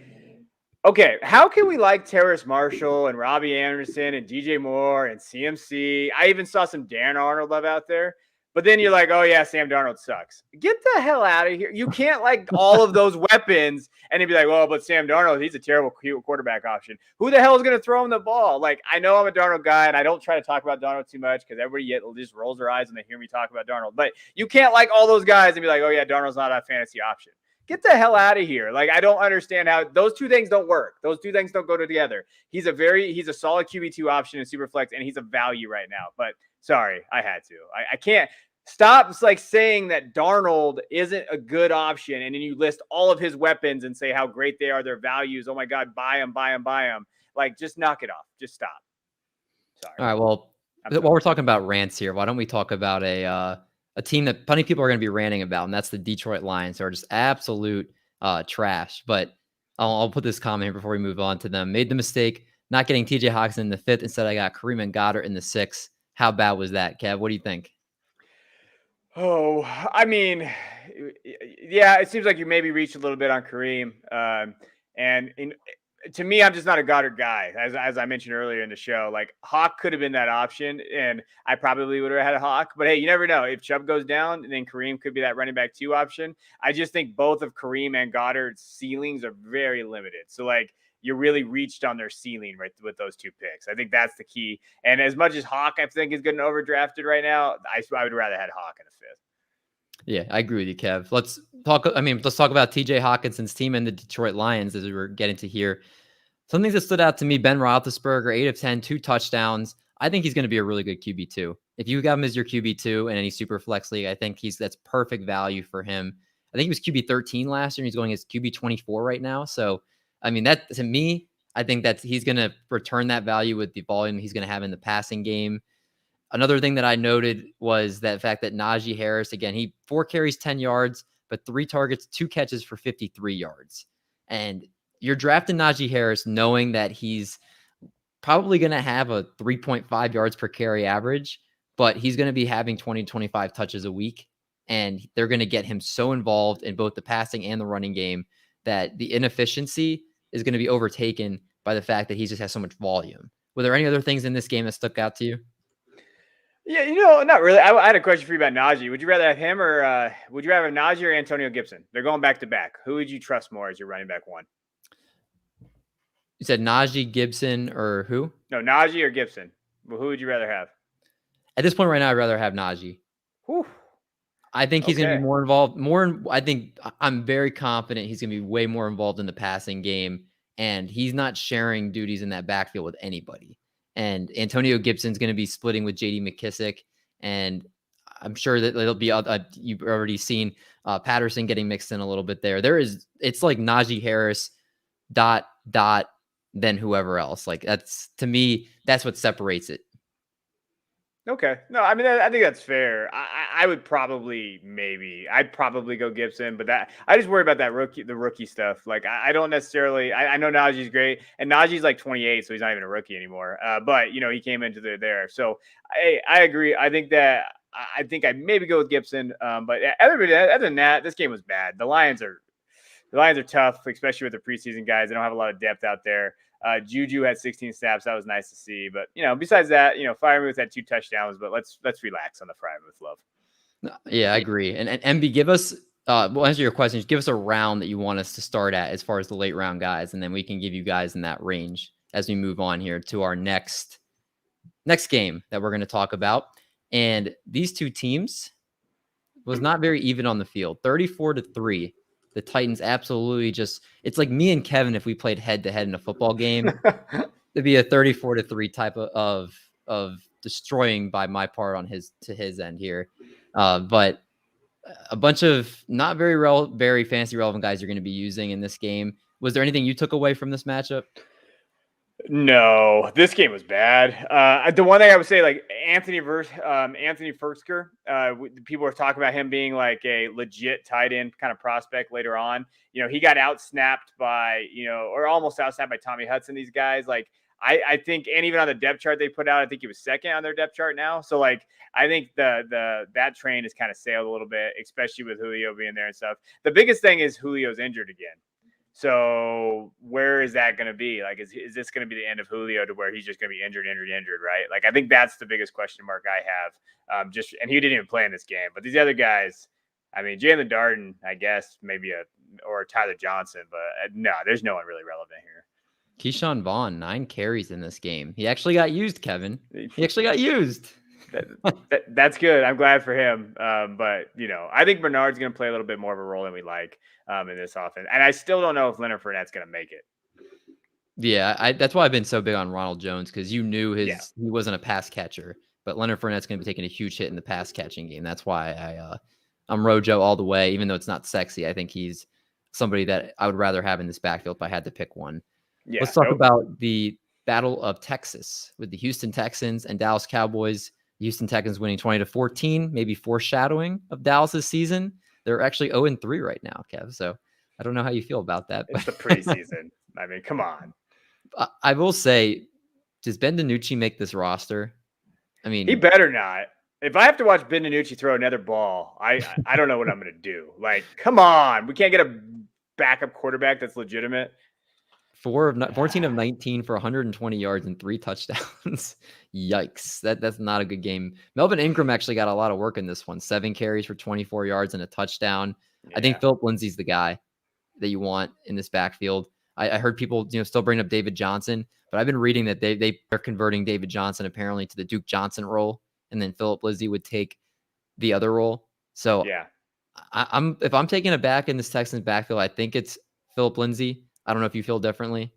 Okay, how can we like Terrace Marshall and Robbie Anderson and DJ Moore and CMC? I even saw some Dan Arnold love out there. But then you're like, oh, yeah, Sam Darnold sucks. Get the hell out of here. You can't like all of those weapons and then be like, well, but Sam Darnold, he's a terrible quarterback option. Who the hell is going to throw him the ball? Like, I know I'm a Darnold guy, and I don't try to talk about Darnold too much because everybody just rolls their eyes when they hear me talk about Darnold. But you can't like all those guys and be like, oh, yeah, Darnold's not a fantasy option. Get the hell out of here. Like, I don't understand how those 2 things don't work. Those 2 things don't go together. He's a solid QB2 option in Superflex, and he's a value right now. But sorry, I had to. I can't stop saying that Darnold isn't a good option, and then you list all of his weapons and say how great they are, their values. Oh my God, buy them. Like, just knock it off. Just stop. Sorry. All right. Well, while we're talking about rants here, why don't we talk about a team that plenty of people are going to be ranting about, and that's the Detroit Lions, who are just absolute trash. But I'll put this comment here before we move on to them. Made the mistake not getting TJ Hawkinson in the 5th. Instead, I got Kareem and Goddard in the 6th. How bad was that, Kev? What do you think? Oh, I mean, yeah, it seems like you maybe reached a little bit on Kareem. And to me, I'm just not a Goddard guy. As I mentioned earlier in the show, like Hawk could have been that option, and I probably would have had a Hawk. But hey, you never know. If Chubb goes down, then Kareem could be that running back 2 option. I just think both of Kareem and Goddard's ceilings are very limited. So like you really reached on their ceiling right with those 2 picks. I think that's the key. And as much as Hawk, I think is getting overdrafted right now, I would rather had Hawk in a 5th. Yeah, I agree with you, Kev. Let's talk about TJ Hawkinson's team and the Detroit Lions as we were getting to here. Some things that stood out to me: Ben Roethlisberger, 8 of 10, 2 touchdowns. I think he's going to be a really good QB2. If you got him as your QB2 in any super flex league, I think that's perfect value for him. I think he was QB 13 last year, and he's going as QB 24 right now. So, I mean, that to me, I think that he's going to return that value with the volume he's going to have in the passing game. Another thing that I noted was that fact that Najee Harris, again, he 4 carries, 10 yards, but 3 targets, 2 catches for 53 yards. And you're drafting Najee Harris knowing that he's probably going to have a 3.5 yards per carry average, but he's going to be having 20, 25 touches a week. And they're going to get him so involved in both the passing and the running game that the inefficiency is going to be overtaken by the fact that he just has so much volume. Were there any other things in this game that stuck out to you? Yeah, not really. I had a question for you about Najee. Would you rather have him or would you rather have Najee or Antonio Gibson? They're going back to back. Who would you trust more as your running back 1? You said Najee, Gibson, or who? No, Najee or Gibson. Well, who would you rather have? At this point right now, I'd rather have Najee. Whew. I think he's going to be more involved. I think I'm very confident he's going to be way more involved in the passing game, and he's not sharing duties in that backfield with anybody. And Antonio Gibson's going to be splitting with J.D. McKissick, and I'm sure that there'll be you've already seen Patterson getting mixed in a little bit there. It's like Najee Harris, ... then whoever else. Like to me, that's what separates it. Okay. No, I mean, I think that's fair. I would probably I'd probably go Gibson, but I just worry about the rookie stuff. Like I don't necessarily, I know Najee's great, and Najee's like 28, so he's not even a rookie anymore. But he came into there. So I agree. I think I'd maybe go with Gibson. But other than that, this game was bad. The Lions are tough, especially with the preseason guys. They don't have a lot of depth out there. Juju had 16 snaps. That was nice to see. But, besides that, Freiermuth had 2 touchdowns. But let's relax on the Freiermuth love. Yeah, I agree. And MB, give us, we'll answer your questions. Give us a round that you want us to start at as far as the late round guys. And then we can give you guys in that range as we move on here to our next game that we're going to talk about. And these 2 teams was not very even on the field, 34-3. The Titans absolutely it's like me and Kevin if we played head-to-head in a football game. It'd be a 34-3 type of destroying by my part on his end here. But a bunch of not very fantasy relevant guys you're going to be using in this game. Was there anything you took away from this matchup? No, this game was bad. The one thing I would say, like Anthony Firkser, people were talking about him being like a legit tight end kind of prospect later on. He got outsnapped by, or almost outsnapped by Tommy Hudson. These guys, like I think, and even on the depth chart they put out, I think he was second on their depth chart now. So like I think that train has kind of sailed a little bit, especially with Julio being there and stuff. The biggest thing is Julio's injured again. So where is that going to be? Like, is this going to be the end of Julio to where he's just going to be injured, right? Like, I think that's the biggest question mark I have. And he didn't even play in this game. But these other guys, I mean, Jalen Darden, I guess, maybe or Tyler Johnson. But no, there's no one really relevant here. Keyshawn Vaughn, 9 carries in this game. He actually got used, Kevin. He actually got used. That's good. I'm glad for him. But, I think Bernard's going to play a little bit more of a role than we like in this offense. And I still don't know if Leonard Fournette's going to make it. Yeah, that's why I've been so big on Ronald Jones, because you knew he wasn't a pass catcher. But Leonard Fournette's going to be taking a huge hit in the pass catching game. That's why I'm Rojo all the way, even though it's not sexy. I think he's somebody that I would rather have in this backfield if I had to pick one. Yeah, let's talk about the Battle of Texas with the Houston Texans and Dallas Cowboys. Houston Texans winning 20-14, maybe foreshadowing of Dallas's season. They're actually 0-3 right now, Kev. So I don't know how you feel about that. It's the preseason. I mean, come on. I will say, does Ben DiNucci make this roster? I mean, he better not. If I have to watch Ben DiNucci throw another ball, I don't know what I'm going to do. Like, come on. We can't get a backup quarterback that's legitimate. 14 of 19 for 120 yards and 3 touchdowns. Yikes. That's not a good game. Melvin Ingram actually got a lot of work in this one. 7 carries for 24 yards and a touchdown. Yeah. I think Philip Lindsay's the guy that you want in this backfield. I heard people, still bring up David Johnson, but I've been reading that they're converting David Johnson apparently to the Duke Johnson role, and then Philip Lindsay would take the other role. So yeah, if I'm taking it back in this Texans backfield, I think it's Philip Lindsay. I don't know if you feel differently.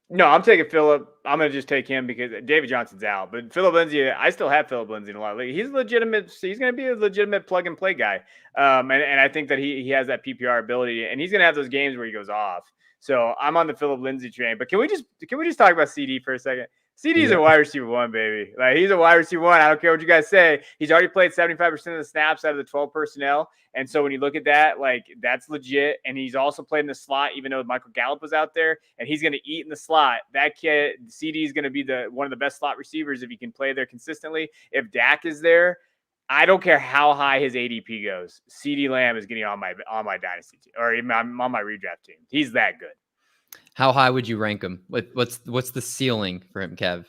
No, I'm taking Philip. I'm going to just take him because David Johnson's out. But Philip Lindsay, I still have Philip Lindsay in a lot of leagues. He's legitimate. He's going to be a legitimate plug and play guy. And I think that he has that PPR ability, and he's going to have those games where he goes off. So I'm on the Philip Lindsay train. But can we just talk about CD for a second? CD's a wide receiver 1, baby. Like, he's a wide receiver 1. I don't care what you guys say. He's already played 75% of the snaps out of the 12 personnel. And so when you look at that, like, that's legit. And he's also played in the slot, even though Michael Gallup was out there, and he's going to eat in the slot. That kid, CD, is going to be one of the best slot receivers if he can play there consistently. If Dak is there, I don't care how high his ADP goes. CD Lamb is getting on my dynasty team, or even on my redraft team. He's that good. How high would you rank him? What's the ceiling for him, Kev?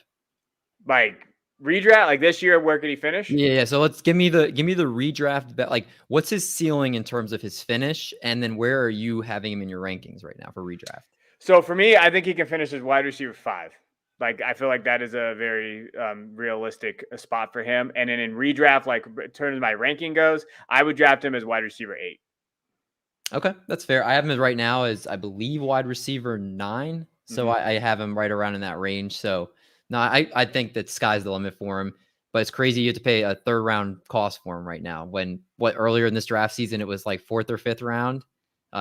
Like redraft, like this year, where could he finish? Yeah. So let's give me the redraft bet. Like, what's his ceiling in terms of his finish, and then where are you having him in your rankings right now for redraft? So for me, I think he can finish as wide receiver 5. Like, I feel like that is a very realistic spot for him. And then in redraft, like in terms of my ranking goes, I would draft him as wide receiver 8. Okay, that's fair. I have him right now as, I believe, wide receiver 9. So I have him right around in that range. So no, I think that sky's the limit for him. But it's crazy you have to pay a 3rd round cost for him right now. When earlier in this draft season it was like 4th or 5th round.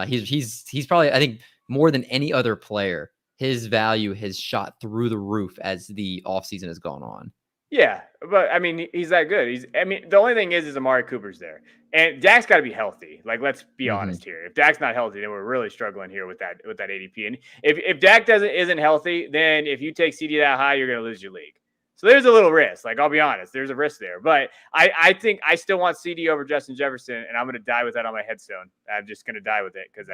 He's probably, I think, more than any other player, his value has shot through the roof as the offseason has gone on. Yeah, but I mean, he's that good. The only thing is Amari Cooper's there, and Dak's got to be healthy. Like, let's be honest here. If Dak's not healthy, then we're really struggling here with that ADP. And if Dak isn't healthy, then if you take CD that high, you're going to lose your league. So there's a little risk. Like, I'll be honest, there's a risk there. But I think I still want CD over Justin Jefferson, and I'm going to die with that on my headstone. I'm just going to die with it because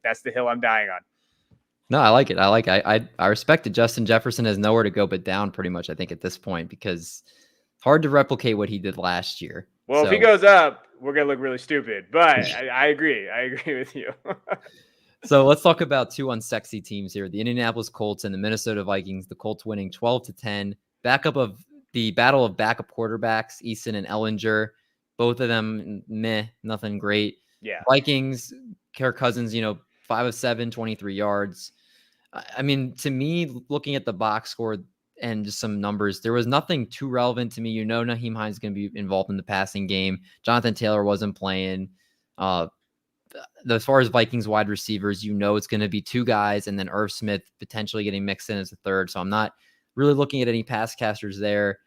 that's the hill I'm dying on. No, I like it. I respect it. Justin Jefferson has nowhere to go but down pretty much, I think, at this point, because hard to replicate what he did last year. Well, if he goes up, we're going to look really stupid. But I agree. I agree with you. So let's talk about 2 unsexy teams here. The Indianapolis Colts and the Minnesota Vikings. The Colts winning 12-10. Backup of the battle of backup quarterbacks, Eason and Ellinger. Both of them, nothing great. Yeah. Vikings, Kirk Cousins, 5 of 7, 23 yards. I mean, to me, looking at the box score and just some numbers, there was nothing too relevant to me. Nyheim Hines is going to be involved in the passing game. Jonathan Taylor wasn't playing. As far as Vikings wide receivers, it's going to be 2 guys, and then Irv Smith potentially getting mixed in as a 3rd. So I'm not really looking at any pass catchers there.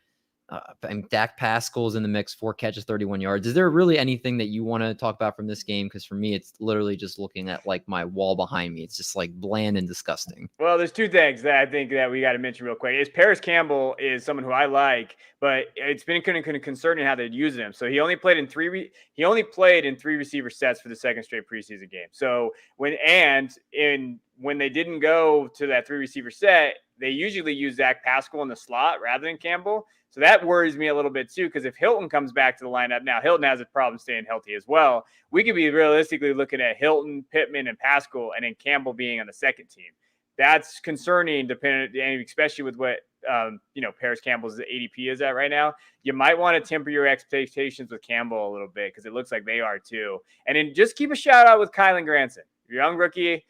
And Dak Pascal's in the mix, 4 catches, 31 yards. Is there really anything that you want to talk about from this game? Because for me, it's literally just looking at like my wall behind me. It's just like bland and disgusting. Well, there's 2 things that I think that we got to mention real quick. Paris Campbell is someone who I like, but it's been kind of concerning how they're using him. So he only played in 3 receiver sets for the 2nd straight preseason game. So when they didn't go to that 3 receiver set, they usually use Dak Pascal in the slot rather than Campbell. So that worries me a little bit too, because if Hilton comes back to the lineup, now Hilton has a problem staying healthy as well. We could be realistically looking at Hilton, Pittman, and Pascal, and then Campbell being on the 2nd team. That's concerning, and especially with what Paris Campbell's ADP is at right now. You might want to temper your expectations with Campbell a little bit because it looks like they are too. And then just keep a shout out with Kylan Granson, young rookie.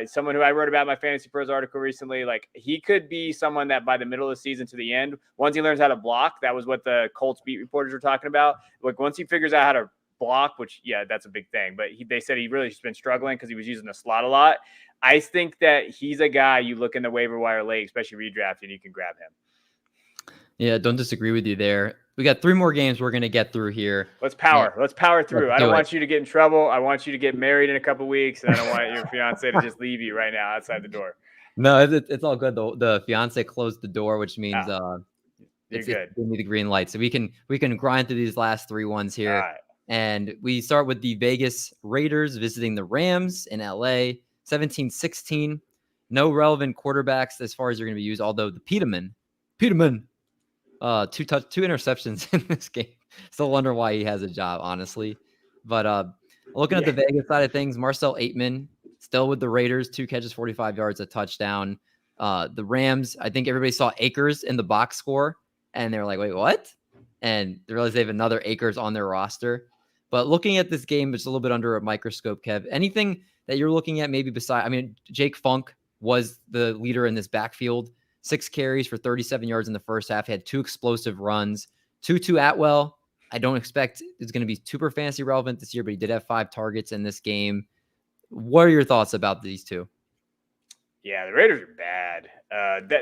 Someone who I wrote about in my Fantasy Pros article recently, like he could be someone that by the middle of the season to the end, once he learns how to block, that was what the Colts beat reporters were talking about. Like once he figures out how to block, which that's a big thing, but they said he really has been struggling because he was using the slot a lot. I think that he's a guy you look in the waiver wire late, especially redraft, and you can grab him. Yeah, don't disagree with you there. We got 3 more games we're going to get through here. Let's power through. I don't want you to get in trouble. I want you to get married in a couple weeks, and I don't want your fiance to just leave you right now outside the door. No, it's all good. The fiance closed the door, which means it's good. Give me the green light, so we can grind through these last 3 ones here. Right. And we start with the Vegas Raiders visiting the Rams in LA, 17-16. No relevant quarterbacks as far as they're going to be used, although the Peterman, two interceptions in this game. Still wonder why he has a job, honestly. But looking at the Vegas side of things, Marcel Aitman still with the Raiders, 2 catches, 45 yards, a touchdown. The Rams, I think everybody saw Akers in the box score, and they were like, wait, what? And they realized they have another Akers on their roster. But looking at this game, it's a little bit under a microscope, Kev. Anything that you're looking at maybe beside, I mean, Jake Funk was the leader in this backfield. 6 carries for 37 yards in the first half. He had 2 explosive runs. Tutu Atwell, I don't expect is going to be super fantasy relevant this year, but he did have 5 targets in this game. What are your thoughts about these two? Yeah, the Raiders are bad.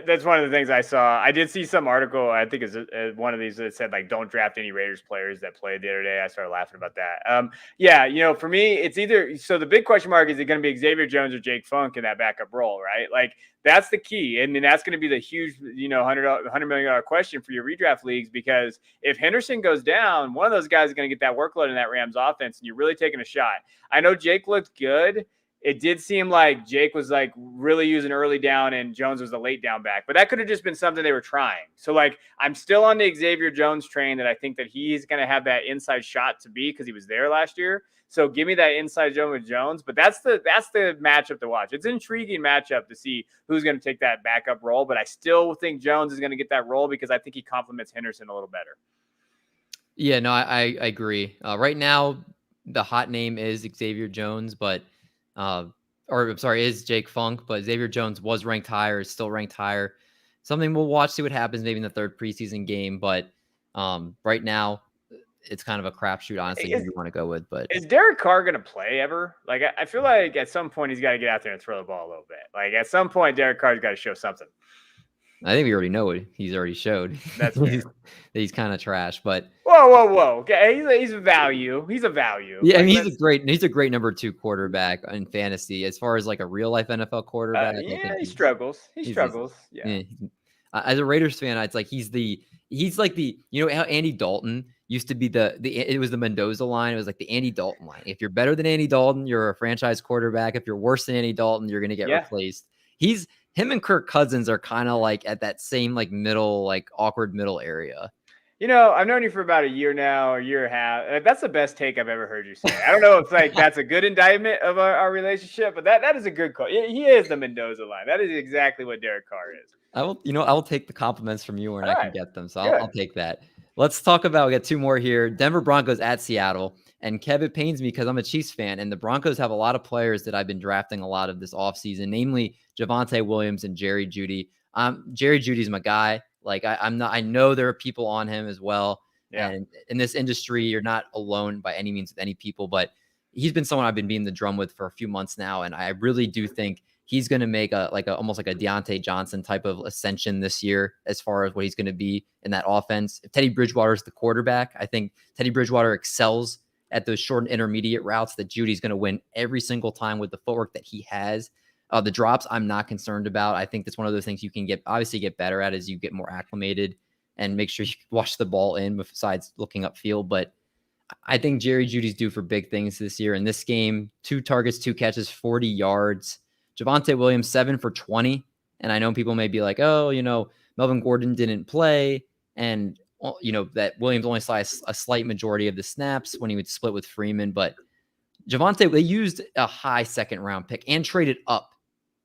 That's one of the things I saw. I did see some article, I think it's one of these that said, like, don't draft any Raiders players that played the other day. I started laughing about that. Yeah, for me, it's either – so the big question mark, is it going to be Xavier Jones or Jake Funk in that backup role, right? Like, that's the key. And then that's going to be the huge, $100 million question for your redraft leagues, because if Henderson goes down, one of those guys is going to get that workload in that Rams offense, and you're really taking a shot. I know Jake looked good. It did seem like Jake was like really using early down and Jones was the late down back, but that could have just been something they were trying. So like, I'm still on the Xavier Jones train, that I think that he's going to have that inside shot to be, because he was there last year. So give me that inside zone with Jones, but that's the matchup to watch. It's an intriguing matchup to see who's going to take that backup role, but I still think Jones is going to get that role because I think he complements Henderson a little better. Yeah, no, I agree. Right now, the hot name is Xavier Jones, but is Jake Funk, but Xavier Jones was ranked higher, is still ranked higher. Something we'll watch, see what happens maybe in the 3rd preseason game. But right now, it's kind of a crapshoot, honestly, who you want to go with. But is Derek Carr going to play ever? Like, I feel like at some point he's got to get out there and throw the ball a little bit. Like, at some point, Derek Carr's got to show something. I think we already know what he's already showed. That's he's kind of trash, but whoa. Okay, he's a value. He's a value. Yeah, like, I mean, he's a great number 2 quarterback in fantasy as far as like a real life NFL quarterback. Yeah, he struggles. Yeah. As a Raiders fan, it's like he's like the how Andy Dalton used to be it was the Mendoza line. It was like the Andy Dalton line. If you're better than Andy Dalton, you're a franchise quarterback. If you're worse than Andy Dalton, you're gonna get replaced. Him and Kirk Cousins are kind of like at that same like middle, like awkward middle area. I've known you for about a year now, a year and a half. That's the best take I've ever heard you say. I don't know if like that's a good indictment of our relationship, but that is a good call. He is the Mendoza line. That is exactly what Derek Carr is. I will take the compliments from you when I can get them. So I'll take that. Let's talk about, we got 2 more here. Denver Broncos at Seattle. And Kev, it pains me because I'm a Chiefs fan, and the Broncos have a lot of players that I've been drafting a lot of this offseason, namely Javonte Williams and Jerry Jeudy. Jerry Judy's my guy. Like I know there are people on him as well. Yeah. And in this industry, you're not alone by any means with any people, but he's been someone I've been beating the drum with for a few months now. And I really do think he's going to make almost like a Deontay Johnson type of ascension this year as far as what he's going to be in that offense. If Teddy Bridgewater is the quarterback, I think Teddy Bridgewater excels at those short and intermediate routes that Judy's going to win every single time with the footwork that he has. The drops, I'm not concerned about. I think that's one of those things you can get better at as you get more acclimated and make sure you wash the ball in besides looking upfield. But I think Jerry Jeudy's due for big things this year. In this game, 2 targets, 2 catches, 40 yards. Javonte Williams, 7 for 20. And I know people may be like, oh, Melvin Gordon didn't play. And, that Williams only saw a slight majority of the snaps when he would split with Freeman. But Javonte, they used a high 2nd round pick and traded up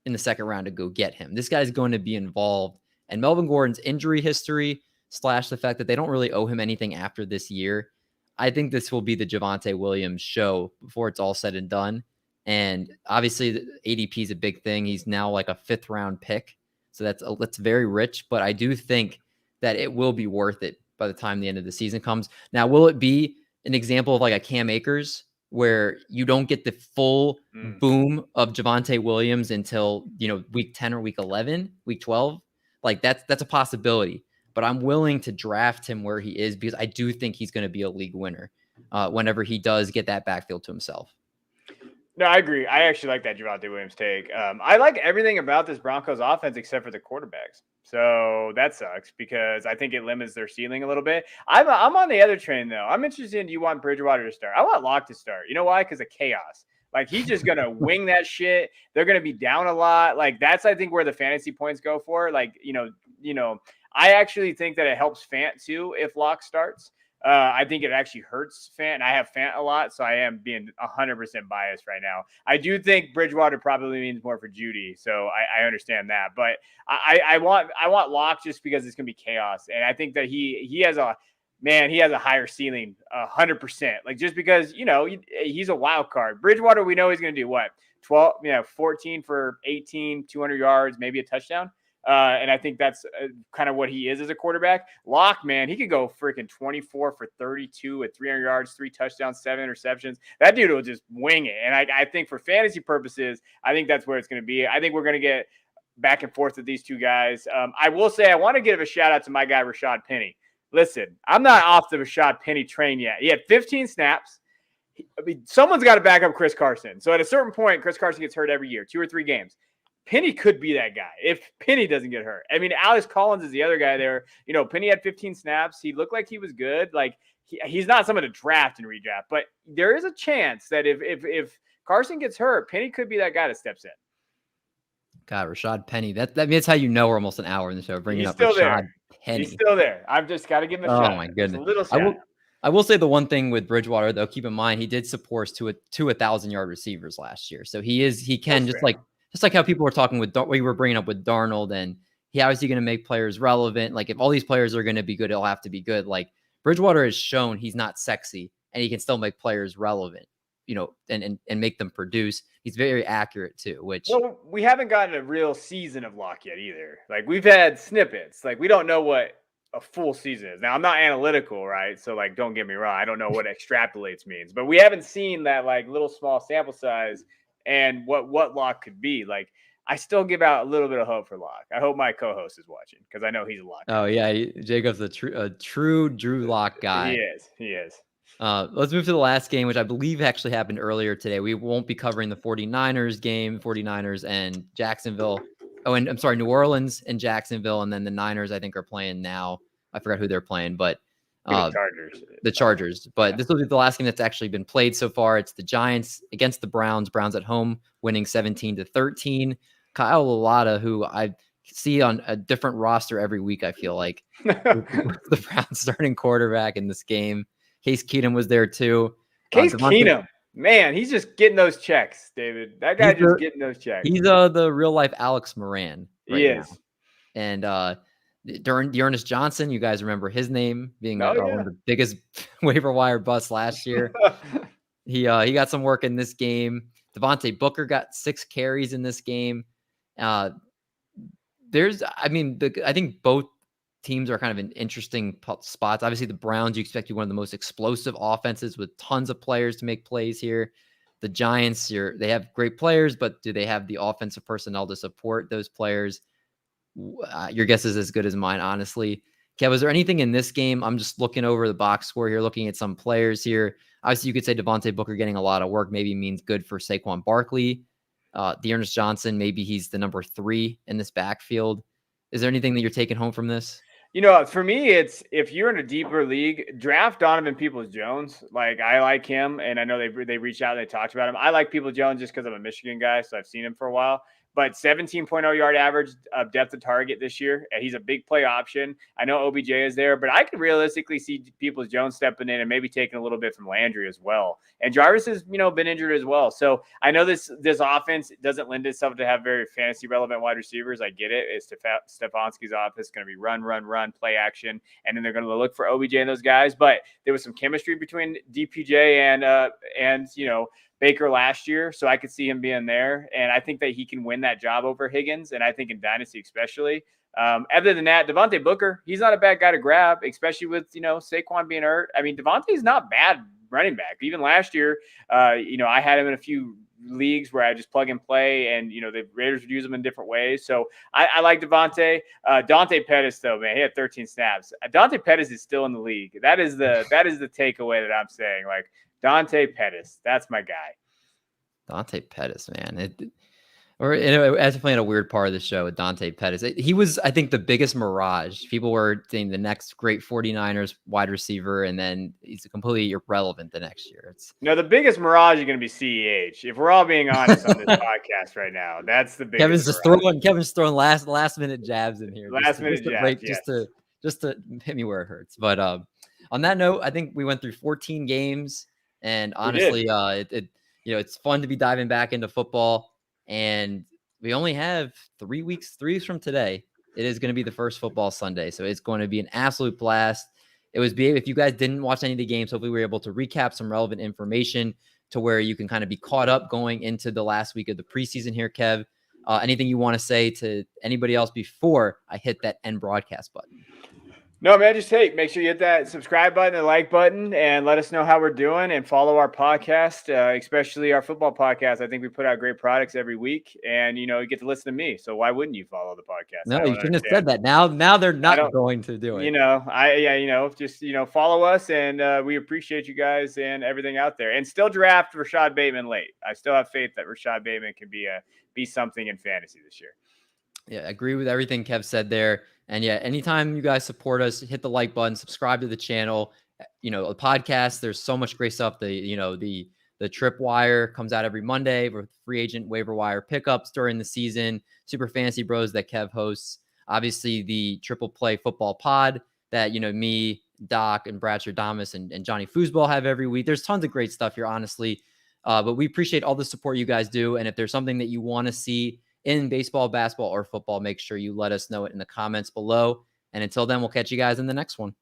in the 2nd round to go get him. This guy's going to be involved. And Melvin Gordon's injury history / the fact that they don't really owe him anything after this year, I think this will be the Javonte Williams show before it's all said and done. And obviously, the ADP is a big thing. He's now like a 5th round pick. So that's very rich. But I do think that it will be worth it by the time the end of the season comes. Now, will it be an example of like a Cam Akers where you don't get the full boom of Javonte Williams until, week 10 or week 11, week 12? Like that's a possibility. But I'm willing to draft him where he is because I do think he's going to be a league winner whenever he does get that backfield to himself. No, I agree. I actually like that Javonte Williams take. I like everything about this Broncos offense except for the quarterbacks. So that sucks because I think it limits their ceiling a little bit. I'm on the other train, though. I'm interested in, do you want Bridgewater to start? I want Locke to start. You know why? Because of chaos. Like, he's just going to wing that shit. They're going to be down a lot. Like, that's, I think, where the fantasy points go for. Like, I actually think that it helps Fant too if Locke starts. I think it actually hurts Fant. I have Fant a lot, so I am being 100% biased right now. I do think Bridgewater probably means more for Judy, so I understand that. But I want Locke just because it's going to be chaos, and I think that he has a higher ceiling, 100%. Like, just because he's a wild card. Bridgewater, we know he's going to do what 14 for 18, 200 yards, maybe a touchdown. And I think that's kind of what he is as a quarterback. Locke, man, he could go freaking 24 for 32 at 300 yards, 3 touchdowns, 7 interceptions. That dude will just wing it. And I think for fantasy purposes, I think that's where it's going to be. I think we're going to get back and forth with these two guys. I will say I want to give a shout out to my guy, Rashad Penny. Listen, I'm not off the Rashad Penny train yet. He had 15 snaps. Someone's got to back up Chris Carson. So at a certain point, Chris Carson gets hurt every year, 2 or 3 games. Penny could be that guy if Penny doesn't get hurt. I mean, Alex Collins is the other guy there. Penny had 15 snaps. He looked like he was good. Like, he's not someone to draft and redraft, but there is a chance that if Carson gets hurt, Penny could be that guy that steps in. God, Rashad Penny. That means how we're almost an hour in the show bringing up Rashad Penny. He's still there. I've just got to give him a shot. Oh my goodness, a little shot. I will say the one thing with Bridgewater though. Keep in mind he did support two 1,000-yard receivers last year, so he can just like how people were talking we were bringing up with Darnold, and he obviously going to make players relevant. Like, if all these players are going to be good, it'll have to be good. Like, Bridgewater has shown he's not sexy and he can still make players relevant, and make them produce. He's very accurate too, well, we haven't gotten a real season of Locke yet either. Like, we've had snippets. Like, we don't know what a full season is. Now, I'm not analytical, right? So, like, don't get me wrong. I don't know what extrapolates means, but we haven't seen that, like, little small sample size and what Locke could be. Like, I still give out a little bit of hope for Locke. I hope my co-host is watching because I know he's a Locke. Oh yeah, Jacob's a true Drew Lock guy. He is. Let's move to the last game, which I believe actually happened earlier today. We won't be covering the 49ers game, 49ers and Jacksonville. Oh, and I'm sorry, New Orleans and Jacksonville, and then the Niners I think are playing now. I forgot who they're playing, but the Chargers. But this will be the last game that's actually been played so far. It's the Giants against the Browns. Browns at home, winning 17-13. Kyle Lalata, who I see on a different roster every week, I feel like. The Browns starting quarterback in this game. Case Keenum was there too. Case Keenum, man, he's just getting those checks, David. That guy just getting those checks. He's the real life Alex Moran. He is. Now. And Ernest Johnson, you guys remember his name being one of the biggest waiver wire busts last year. He got some work in this game. Devontae Booker got 6 carries in this game. I think both teams are kind of in interesting spots. Obviously, the Browns, you expect to be one of the most explosive offenses with tons of players to make plays here. The Giants, they have great players, but do they have the offensive personnel to support those players? Your guess is as good as mine, honestly. Kev, was there anything in this game? I'm just looking over the box score here, looking at some players here. Obviously, you could say Devontae Booker getting a lot of work maybe means good for Saquon Barkley. Ernest Johnson, maybe he's the number 3 in this backfield. Is there anything that you're taking home from this? For me, it's if you're in a deeper league, draft Donovan Peoples-Jones. Like, I like him, and I know they reached out and they talked about him. I like Peoples-Jones just because I'm a Michigan guy, so I've seen him for a while. But 17.0 yard average of depth of target this year. And he's a big play option. I know OBJ is there, but I could realistically see Peoples-Jones stepping in and maybe taking a little bit from Landry as well. And Jarvis has, been injured as well. So I know this offense doesn't lend itself to have very fantasy relevant wide receivers. I get it. It's Stefanski's offense going to be run, play action. And then they're going to look for OBJ and those guys. But there was some chemistry between DPJ and Baker last year, so I could see him being there, and I think that he can win that job over Higgins, and I think in Dynasty especially. Other than that, Devontae Booker, he's not a bad guy to grab, especially with, Saquon being hurt. I mean, Devontae's not bad running back. Even last year, I had him in a few leagues where I just plug and play, and, the Raiders would use him in different ways. So I like Devontae. Dante Pettis, though, man, he had 13 snaps. Dante Pettis is still in the league. That is the takeaway that I'm saying. Like, Dante Pettis, that's my guy. Dante Pettis, man. Or as playing a weird part of the show with Dante Pettis. He was, I think, the biggest mirage. People were saying the next great 49ers wide receiver, and then he's completely irrelevant the next year. No, the biggest mirage is going to be CEH. If we're all being honest on this podcast right now, that's the biggest. Kevin's throwing last minute jabs in here. Last minute jabs, just to hit me where it hurts. But on that note, I think we went through 14 games, and honestly, it's fun to be diving back into football. And we only have 3 weeks from today. It is going to be the first football Sunday. So it's going to be an absolute blast. If you guys didn't watch any of the games, hopefully we were able to recap some relevant information to where you can kind of be caught up going into the last week of the preseason here, Kev. Anything you want to say to anybody else before I hit that end broadcast button? No, man, just make sure you hit that subscribe button and like button and let us know how we're doing and follow our podcast, especially our football podcast. I think we put out great products every week, and, you get to listen to me. So why wouldn't you follow the podcast? No, you shouldn't have said that. Now they're not going to do it. Just follow us, and we appreciate you guys and everything out there. And still draft Rashad Bateman late. I still have faith that Rashad Bateman can be something in fantasy this year. Yeah, I agree with everything Kev said there. And yeah, anytime you guys support us, hit the like button, subscribe to the channel. The podcast, there's so much great stuff. The Tripwire comes out every Monday with free agent waiver wire pickups during the season. Super Fantasy Bros that Kev hosts. Obviously, the Triple Play Football Pod that me, Doc, and Bradshaw Damas and Johnny Foosball have every week. There's tons of great stuff here, honestly. But we appreciate all the support you guys do. And if there's something that you want to see in baseball, basketball, or football, make sure you let us know it in the comments below. And until then, we'll catch you guys in the next one.